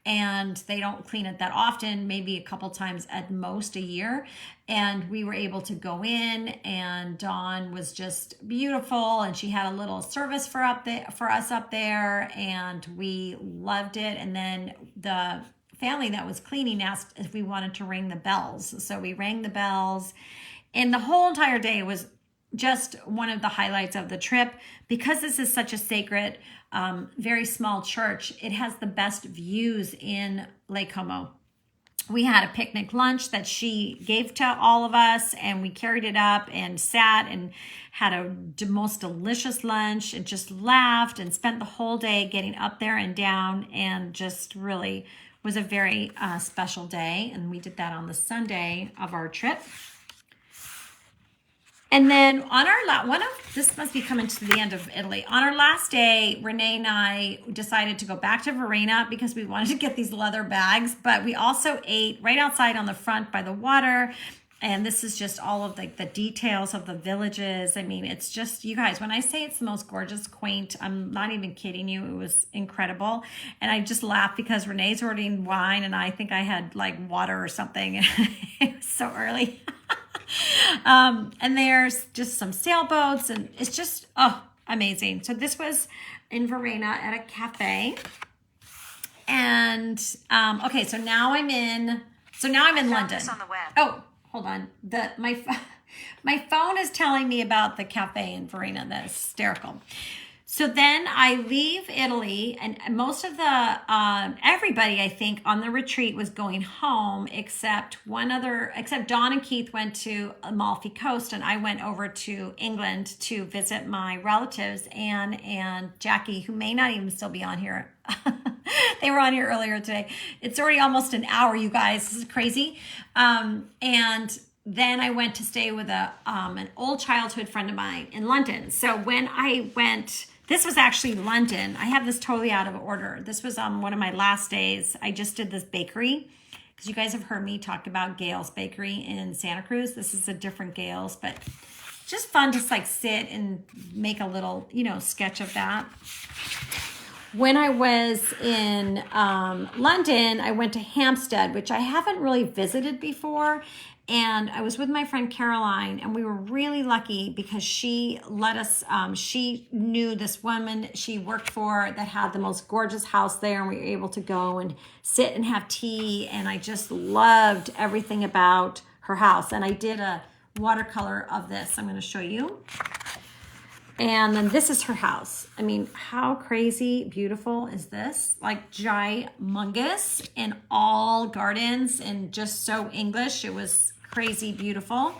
And they don't clean it that often, maybe a couple times at most a year. And we were able to go in, and Dawn was just beautiful, and she had a little service for us up there, and we loved it. And then the family that was cleaning asked if we wanted to ring the bells. So we rang the bells, and the whole entire day was just one of the highlights of the trip. Because this is such a sacred, very small church, it has the best views in Lake Como. We had a picnic lunch that she gave to all of us, and we carried it up and sat and had a most delicious lunch and just laughed and spent the whole day getting up there and down, and just really was a very special day. And we did that on the Sunday of our trip. And then on our this must be coming to the end of Italy. On our last day, Renee and I decided to go back to Verona because we wanted to get these leather bags, but we also ate right outside on the front by the water. And this is just all of like the details of the villages. I mean, it's just, you guys, when I say it's the most gorgeous, quaint, I'm not even kidding you. It was incredible. And I just laughed because Renee's ordering wine, and I think I had like water or something. It was so early. And there's just some sailboats, and it's just, amazing. So this was in Verona at a cafe. And, okay, so now I'm in London. On the web. Oh, hold on. My phone is telling me about the cafe in Verona. That's hysterical. So then I leave Italy, and most of the, everybody, I think, on the retreat was going home, except Dawn and Keith went to Amalfi Coast, and I went over to England to visit my relatives, Anne and Jackie, who may not even still be on here. They were on here earlier today. It's already almost an hour, you guys. This is crazy. And then I went to stay with an old childhood friend of mine in London. So when I went... This was actually London. I have this totally out of order. This was on one of my last days. I just did this bakery because you guys have heard me talk about Gail's Bakery in Santa Cruz. This is a different Gail's, but just fun to like sit and make a little, sketch of that. when I was in London, I went to Hampstead, which I haven't really visited before. And I was with my friend Caroline, and we were really lucky because she let us, she knew this woman she worked for that had the most gorgeous house there, and we were able to go and sit and have tea, and I just loved everything about her house. And I did a watercolor of this. I'm going to show you. And then this is her house. I mean, how crazy beautiful is this? Like gymongous and all gardens and just so English. It was crazy beautiful.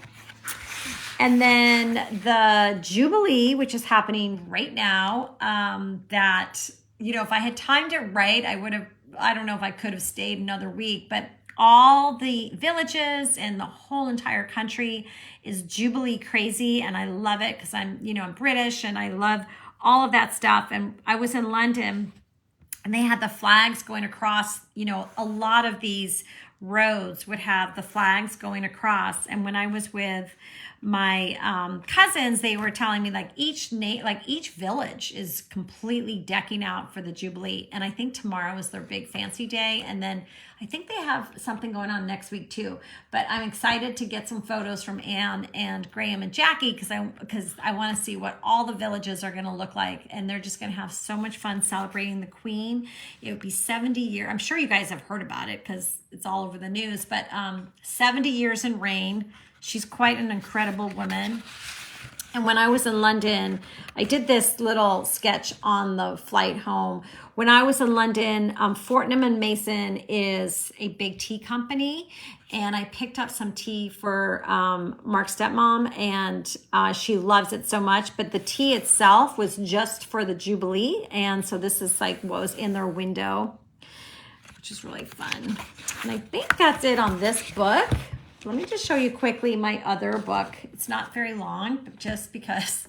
And then the Jubilee, which is happening right now, that, you know, if I had timed it right, I would have, I don't know if I could have stayed another week, but all the villages and the whole entire country is Jubilee crazy. And I love it because I'm, you know, I'm British and I love all of that stuff. And I was in London and they had the flags going across, you know, a lot of these roads would have the flags going across. And when I was with my cousins, they were telling me like each village is completely decking out for the Jubilee. And I think tomorrow is their big fancy day. And then I think they have something going on next week too. But I'm excited to get some photos from Anne and Graham and Jackie because I want to see what all the villages are going to look like. And they're just going to have so much fun celebrating the Queen. It would be 70 years. I'm sure you guys have heard about it because it's all over the news. But 70 years in reign. She's quite an incredible woman. And when I was in London, I did this little sketch on the flight home. When I was in London, Fortnum & Mason is a big tea company. And I picked up some tea for Mark's stepmom, and she loves it so much. But the tea itself was just for the Jubilee. And so this is like what was in their window, which is really fun. And I think that's it on this book. Let me just show you quickly my other book. It's not very long, but just because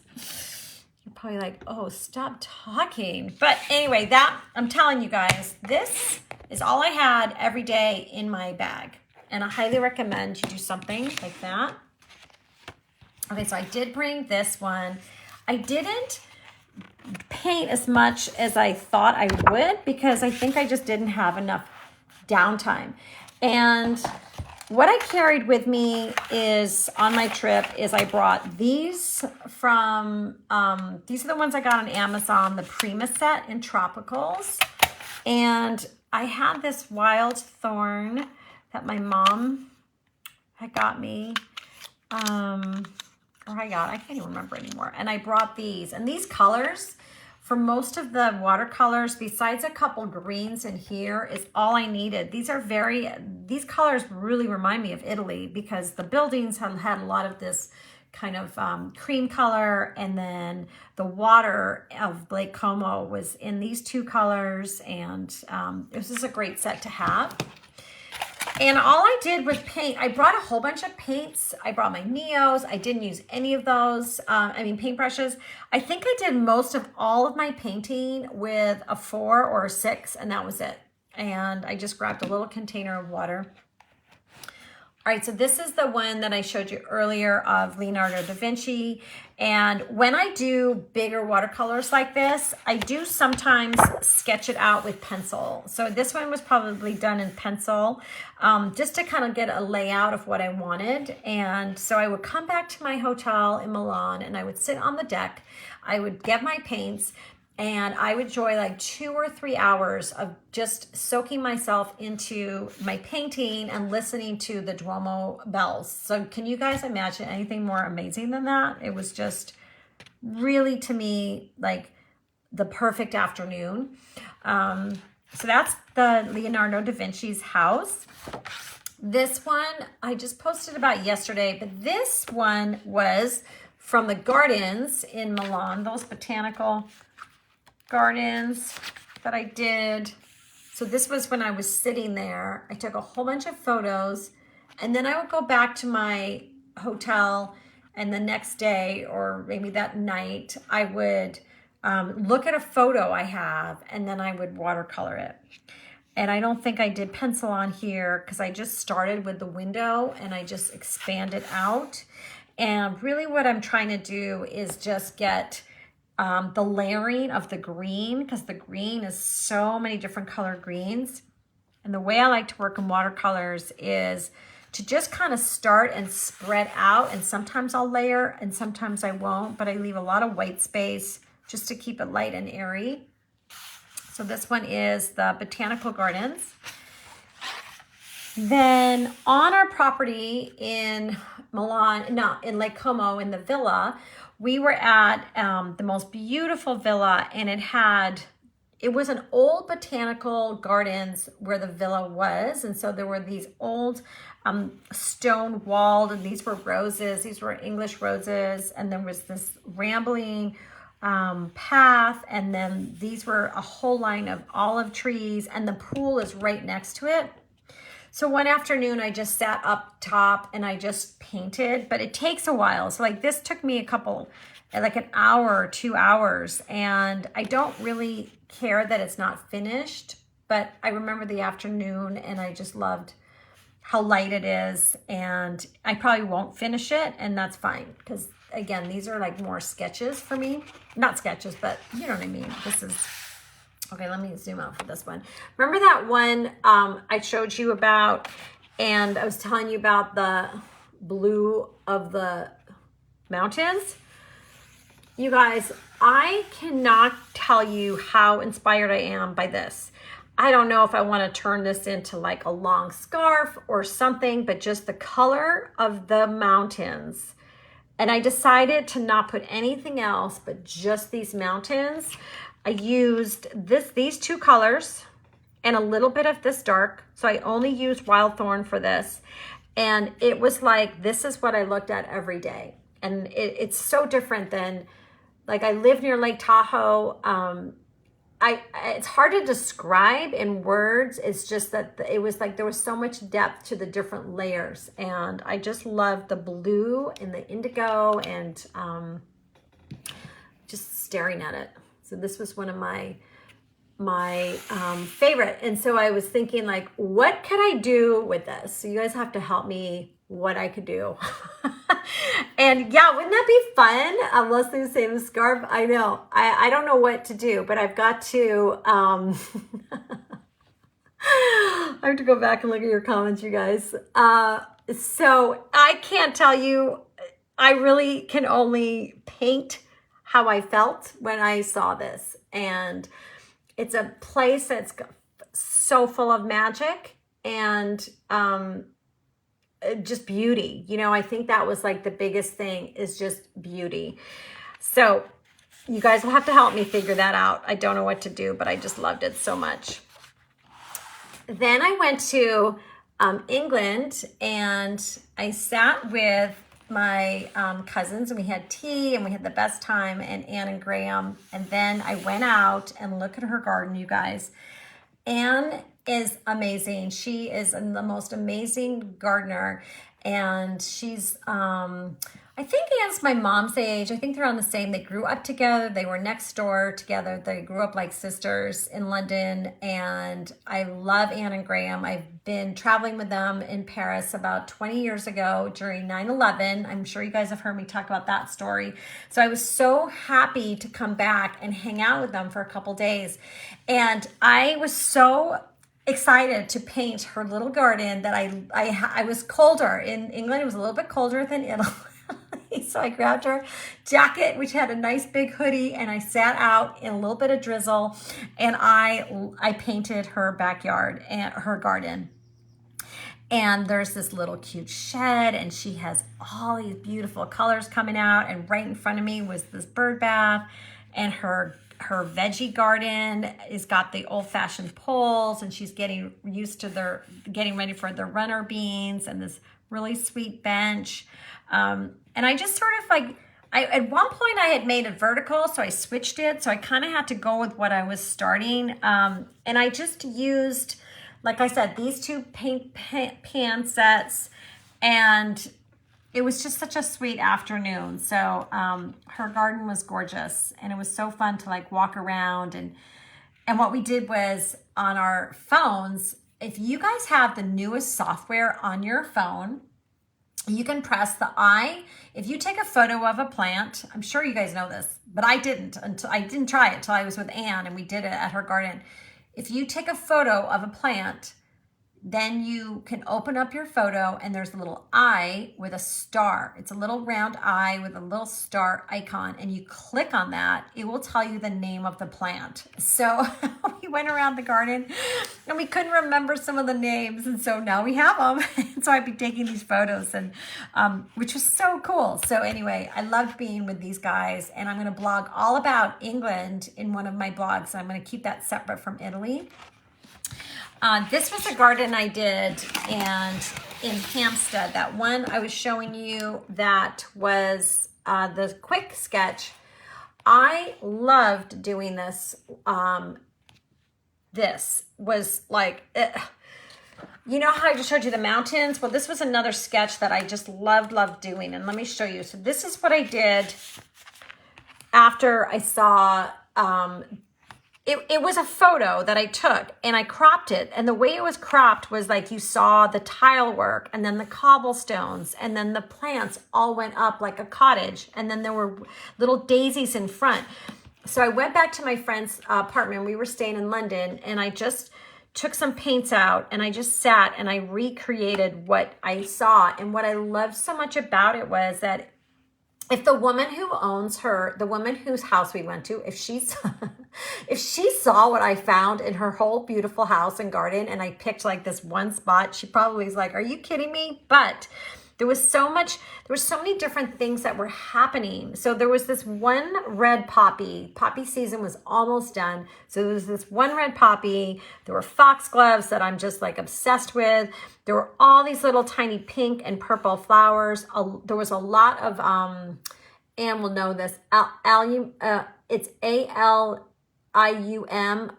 you're probably like, oh, stop talking. But anyway, that I'm telling you guys, this is all I had every day in my bag. And I highly recommend you do something like that. Okay, so I did bring this one. I didn't paint as much as I thought I would because I think I just didn't have enough downtime. And what I carried with me is on my trip is I brought these from, these are the ones I got on Amazon, the Prima set in Tropicals. And I had this wild thorn that my mom had got me, I can't even remember anymore. And I brought these, and these colors, for most of the watercolors, besides a couple greens in here, is all I needed. These colors really remind me of Italy because the buildings have had a lot of this kind of cream color, and then the water of Lake Como was in these two colors, and it was just a great set to have. And all I did was paint. I brought a whole bunch of paints. I brought my Neos. I didn't use any of those. Paintbrushes. I think I did most of all of my painting with a 4 or a 6, and that was it. And I just grabbed a little container of water. All right, so this is the one that I showed you earlier of Leonardo da Vinci. And when I do bigger watercolors like this, I do sometimes sketch it out with pencil. So this one was probably done in pencil, just to kind of get a layout of what I wanted. And so I would come back to my hotel in Milan and I would sit on the deck. I would get my paints, and I would enjoy like 2 or 3 hours of just soaking myself into my painting and listening to the Duomo bells. So can you guys imagine anything more amazing than that? It was just really, to me, like the perfect afternoon. So that's the Leonardo da Vinci's house. This one I just posted about yesterday, but this one was from the gardens in Milan, those botanical gardens that I did. So this was when I was sitting there. I took a whole bunch of photos, and then I would go back to my hotel, and the next day or maybe that night I would look at a photo I have, and then I would watercolor it. And I don't think I did pencil on here because I just started with the window and I just expanded out. And really what I'm trying to do is just get the layering of the green, because the green is so many different color greens. And the way I like to work in watercolors is to just kind of start and spread out. And sometimes I'll layer and sometimes I won't, but I leave a lot of white space just to keep it light and airy. So this one is the Botanical Gardens. Then on our property in Milan, no, in Lake Como in the villa, we were at the most beautiful villa, and it was an old botanical gardens where the villa was. And so there were these old stone walled, and these were roses. These were English roses. And there was this rambling path. And then these were a whole line of olive trees, and the pool is right next to it. So one afternoon I just sat up top and I just painted, but it takes a while. So like this took me like an hour or 2 hours, and I don't really care that it's not finished, but I remember the afternoon and I just loved how light it is, and I probably won't finish it, and that's fine, because again, these are like more sketches for me. Not sketches, but you know what I mean. This is, okay, let me zoom out for this one. Remember that one I showed you about, and I was telling you about the blue of the mountains? You guys, I cannot tell you how inspired I am by this. I don't know if I want to turn this into like a long scarf or something, but just the color of the mountains. And I decided to not put anything else but just these mountains. I used these two colors and a little bit of this dark. So I only used Wild Thorn for this. And it was like, this is what I looked at every day. And it's so different than, like, I live near Lake Tahoe. It's hard to describe in words. It's just that it was like, there was so much depth to the different layers. And I just loved the blue and the indigo, and just staring at it. So this was one of my favorite. And so I was thinking, like, what could I do with this? So you guys have to help me what I could do. And yeah, wouldn't that be fun? Unless they say the scarf. I know. I don't know what to do, but I've got to I have to go back and look at your comments, you guys. So I can't tell you, I really can only paint how I felt when I saw this. And it's a place that's so full of magic and just beauty. You know, I think that was like the biggest thing, is just beauty. So you guys will have to help me figure that out. I don't know what to do, but I just loved it so much. Then I went to England, and I sat with my cousins, and we had tea, and we had the best time, and Anne and Graham. And then I went out and looked at her garden, you guys. Anne is amazing. She is the most amazing gardener, and she's I think Anne's my mom's age. I think they're on the same. They grew up together. They were next door together. They grew up like sisters in London, and I love Anne and Graham. I've been traveling with them in Paris about 20 years ago during 9/11. I'm sure you guys have heard me talk about that story. So I was so happy to come back and hang out with them for a couple days. And I was so excited to paint her little garden that I was colder. In England, it was a little bit colder than Italy. So I grabbed her jacket, which had a nice big hoodie, and I sat out in a little bit of drizzle, and I painted her backyard and her garden. And there's this little cute shed, and she has all these beautiful colors coming out, and right in front of me was this bird bath, and her veggie garden has got the old-fashioned poles, and she's getting used to getting ready for the runner beans, and this really sweet bench. And I just sort of like, at one point I had made it vertical, so I switched it. So I kind of had to go with what I was starting. And I just used, like I said, these two paint pan sets, and it was just such a sweet afternoon. So her garden was gorgeous, and it was so fun to like walk around. And what we did was, on our phones, if you guys have the newest software on your phone, you can press the I. If you take a photo of a plant, I'm sure you guys know this, but I didn't try it until I was with Anne and we did it at her garden. If you take a photo of a plant, then you can open up your photo and there's a little eye with a star. It's a little round eye with a little star icon, and you click on that, it will tell you the name of the plant. So we went around the garden and we couldn't remember some of the names, and so now we have them. And so I'd be taking these photos, and which was so cool. So anyway, I loved being with these guys, and I'm going to blog all about England in one of my blogs. I'm going to keep that separate from Italy. This was a garden I did and in Hampstead. That one I was showing you, that was the quick sketch. I loved doing this. This was like, you know how I just showed you the mountains? Well, this was another sketch that I just loved doing. And let me show you. So this is what I did after I saw... It was a photo that I took and I cropped it. And the way it was cropped was like you saw the tile work and then the cobblestones and then the plants all went up like a cottage. And then there were little daisies in front. So I went back to my friend's apartment. We were staying in London, and I just took some paints out and I just sat and I recreated what I saw. And what I loved so much about it was that if the woman who owns the woman whose house we went to, if she saw what I found in her whole beautiful house and garden, and I picked like this one spot, she probably was like, are you kidding me? But there was so many different things that were happening. So there was this one red poppy. Poppy season was almost done. So there was this one red poppy. There were foxgloves that I'm just like obsessed with. There were all these little tiny pink and purple flowers. There was a lot of, Anne will know this, it's ALIUM.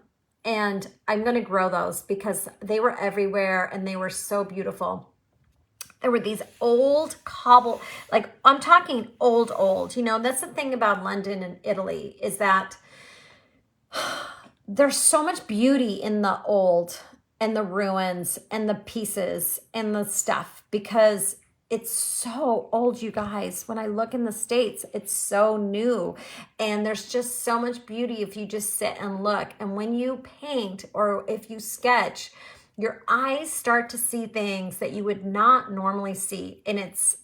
And I'm going to grow those because they were everywhere and they were so beautiful. There were these old like I'm talking old, you know, that's the thing about London and Italy, is that there's so much beauty in the old and the ruins and the pieces and the stuff, because it's so old, you guys. When I look in the States, it's so new. And there's just so much beauty if you just sit and look. And when you paint or if you sketch, your eyes start to see things that you would not normally see. And it's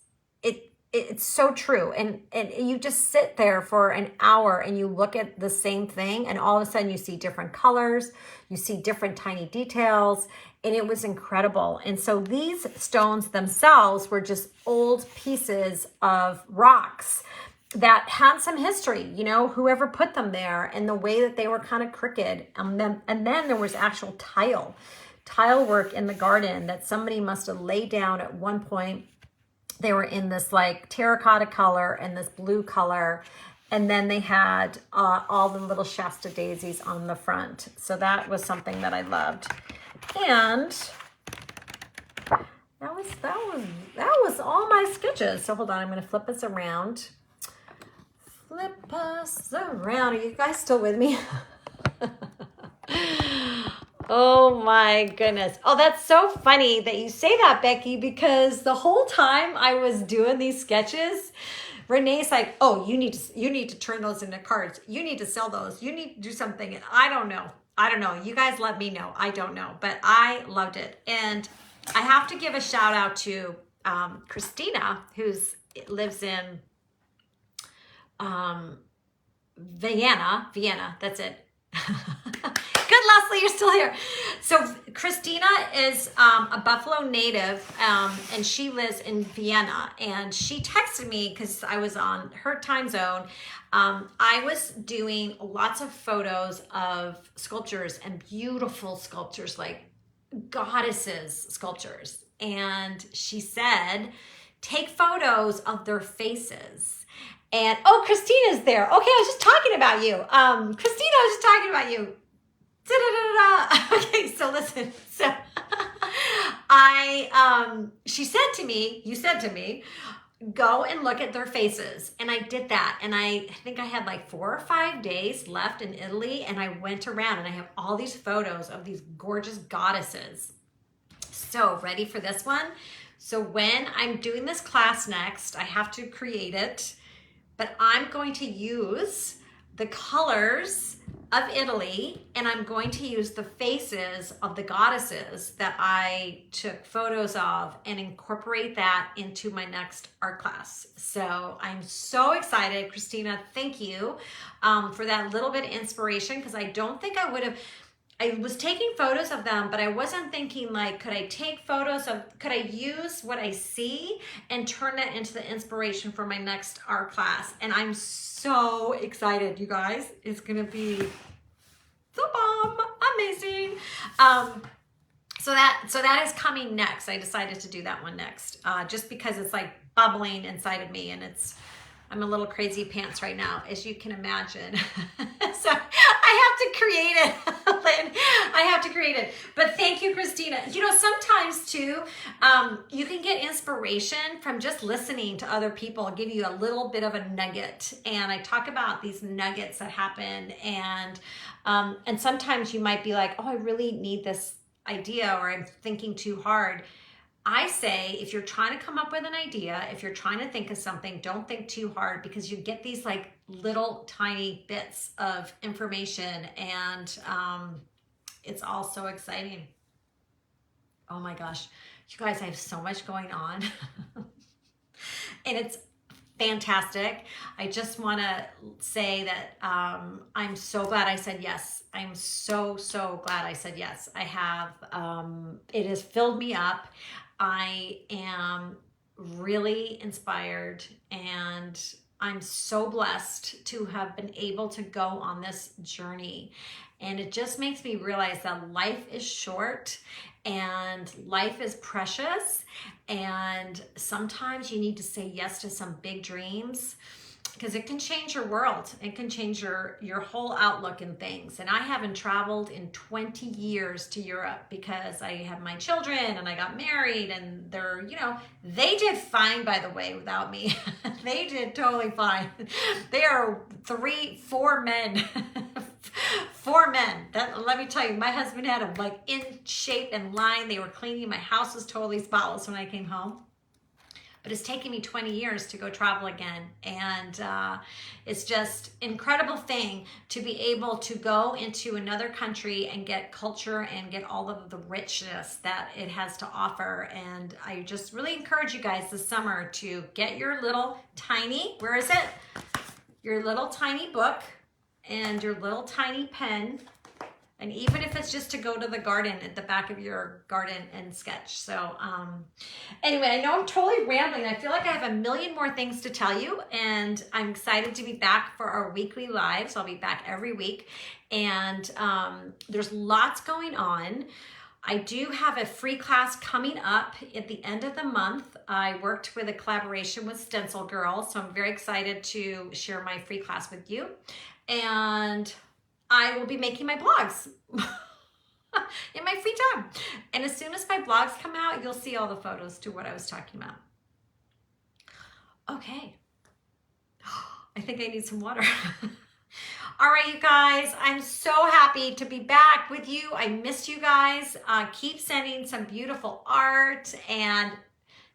so true. And you just sit there for an hour and you look at the same thing, and all of a sudden you see different colors, you see different tiny details, and it was incredible. And so these stones themselves were just old pieces of rocks that had some history, you know, whoever put them there, and the way that they were kind of crooked. And then there was actual tile work in the garden that somebody must have laid down at one point. They were in this like terracotta color and this blue color. And then they had all the little Shasta daisies on the front. So that was something that I loved. And that was all my sketches. So hold on, I'm going to flip us around. Flip us around. Are you guys still with me? Oh my goodness. Oh, that's so funny that you say that, Becky, because the whole time I was doing these sketches, Renee's like, oh, you need to turn those into cards. You need to sell those. You need to do something. And I don't know. You guys let me know. I don't know, but I loved it. And I have to give a shout out to Christina, who lives in Vienna. That's it. Good, Leslie, you're still here. So Christina is a Buffalo native, and she lives in Vienna. And she texted me because I was on her time zone. I was doing lots of photos of sculptures and beautiful sculptures, like goddesses sculptures. And she said, take photos of their faces. And, oh, Christina's there. Okay, I was just talking about you. Christina, I was just talking about you. Da-da-da-da. Okay, so listen. So she said to me, you said to me, go and look at their faces. And I did that. And I think I had like 4 or 5 days left in Italy. And I went around and I have all these photos of these gorgeous goddesses. So ready for this one? So when I'm doing this class next, I have to create it, but I'm going to use the colors of Italy, and I'm going to use the faces of the goddesses that I took photos of and incorporate that into my next art class. So I'm so excited. Christina, thank you for that little bit of inspiration, because I don't think I would have, I was taking photos of them, but I wasn't thinking like, could I take photos of, could I use what I see and turn that into the inspiration for my next art class? And I'm so excited, you guys. It's gonna be the bomb, amazing. So that is coming next. I decided to do that one next, just because it's like bubbling inside of me, and I'm a little crazy pants right now, as you can imagine. So I have to create it, Lynn. I have to create it. But thank you, Christina. You know, sometimes too, you can get inspiration from just listening to other people give you a little bit of a nugget. And I talk about these nuggets that happen. And sometimes you might be like, oh, I really need this idea, or I'm thinking too hard. I say, if you're trying to come up with an idea, if you're trying to think of something, don't think too hard, because you get these like little tiny bits of information, and it's all so exciting. Oh my gosh, you guys, I have so much going on and it's fantastic. I just want to say that I'm so glad I said yes. I'm so glad I said yes. I have, it has filled me up. I am really inspired, and I'm so blessed to have been able to go on this journey. And it just makes me realize that life is short and life is precious. And sometimes you need to say yes to some big dreams, because it can change your world. It can change your whole outlook in things. And I haven't traveled in 20 years to Europe, because I have my children and I got married, and they're, you know, they did fine, by the way, without me. They did totally fine. They are 4 men. 4 men. That, let me tell you, my husband had them like in shape and line. They were cleaning. My house was totally spotless when I came home. But it's taken me 20 years to go travel again. And it's just an incredible thing to be able to go into another country and get culture and get all of the richness that it has to offer. And I just really encourage you guys this summer to get your little tiny, where is it? Your little tiny book and your little tiny pen. And even if it's just to go to the garden at the back of your garden and sketch. So anyway, I know I'm totally rambling. I feel like I have a million more things to tell you, and I'm excited to be back for our weekly lives. I'll be back every week, and there's lots going on. I do have a free class coming up at the end of the month. I worked with a collaboration with Stencil Girl, so I'm very excited to share my free class with you. And I will be making my blogs in my free time. And as soon as my blogs come out, you'll see all the photos to what I was talking about. Okay. I think I need some water. All right, you guys, I'm so happy to be back with you. I missed you guys. Keep sending some beautiful art. And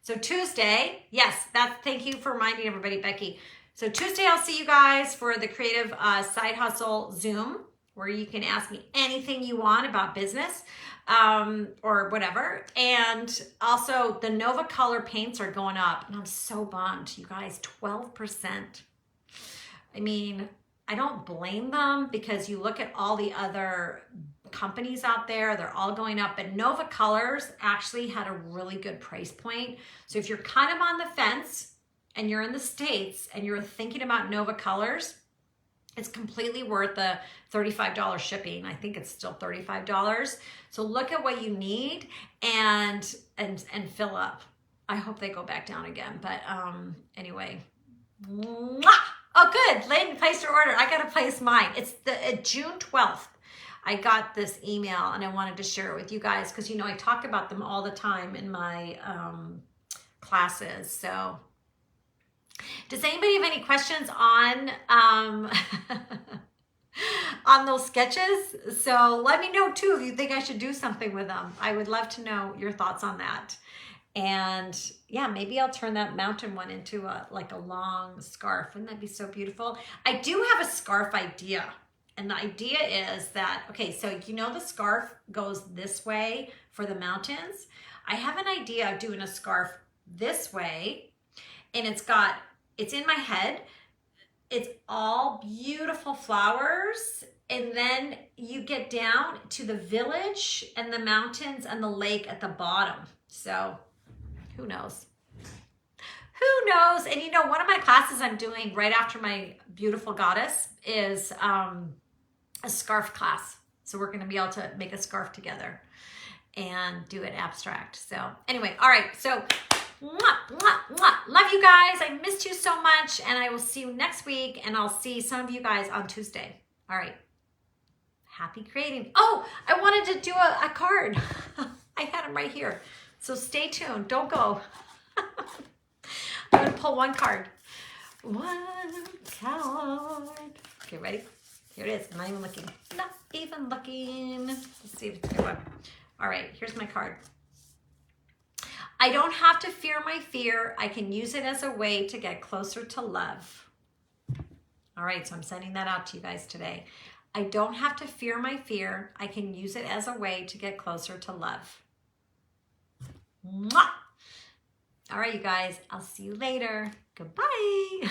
so Tuesday, yes, thank you for reminding everybody, Becky. So Tuesday, I'll see you guys for the Creative Side Hustle Zoom, where you can ask me anything you want about business or whatever. And also the Nova Color paints are going up, and I'm so bummed, you guys, 12%. I mean, I don't blame them, because you look at all the other companies out there, they're all going up, but Nova Colors actually had a really good price point. So if you're kind of on the fence and you're in the States and you're thinking about Nova Colors, it's completely worth the $35 shipping. I think it's still $35. So look at what you need and fill up. I hope they go back down again. But anyway. Mwah! Oh, good. Layden placed her order. I got to place mine. It's June 12th. I got this email, and I wanted to share it with you guys, because, you know, I talk about them all the time in my classes. So does anybody have any questions on on those sketches? So let me know too if you think I should do something with them. I would love to know your thoughts on that. And yeah, maybe I'll turn that mountain one into like a long scarf. Wouldn't that be so beautiful? I do have a scarf idea. And the idea is that, okay, so you know the scarf goes this way for the mountains. I have an idea of doing a scarf this way, and it's in my head. It's all beautiful flowers, and then you get down to the village and the mountains and the lake at the bottom. So who knows? Who knows? And you know, one of my classes I'm doing right after my beautiful goddess is a scarf class. So we're going to be able to make a scarf together and do it abstract. So anyway, all right. So mwah, mwah, mwah. Love you guys. I missed you so much, and I will see you next week, and I'll see some of you guys on Tuesday. All right. Happy creating. Oh, I wanted to do a card. I had them right here. So stay tuned. Don't go. I'm going to pull one card. One card. Okay, ready? Here it is. I'm not even looking. Not even looking. Let's see if it's a good one. All right, here's my card. I don't have to fear my fear. I can use it as a way to get closer to love. All right, so I'm sending that out to you guys today. I don't have to fear my fear. I can use it as a way to get closer to love. Mwah! All right, you guys, I'll see you later. Goodbye.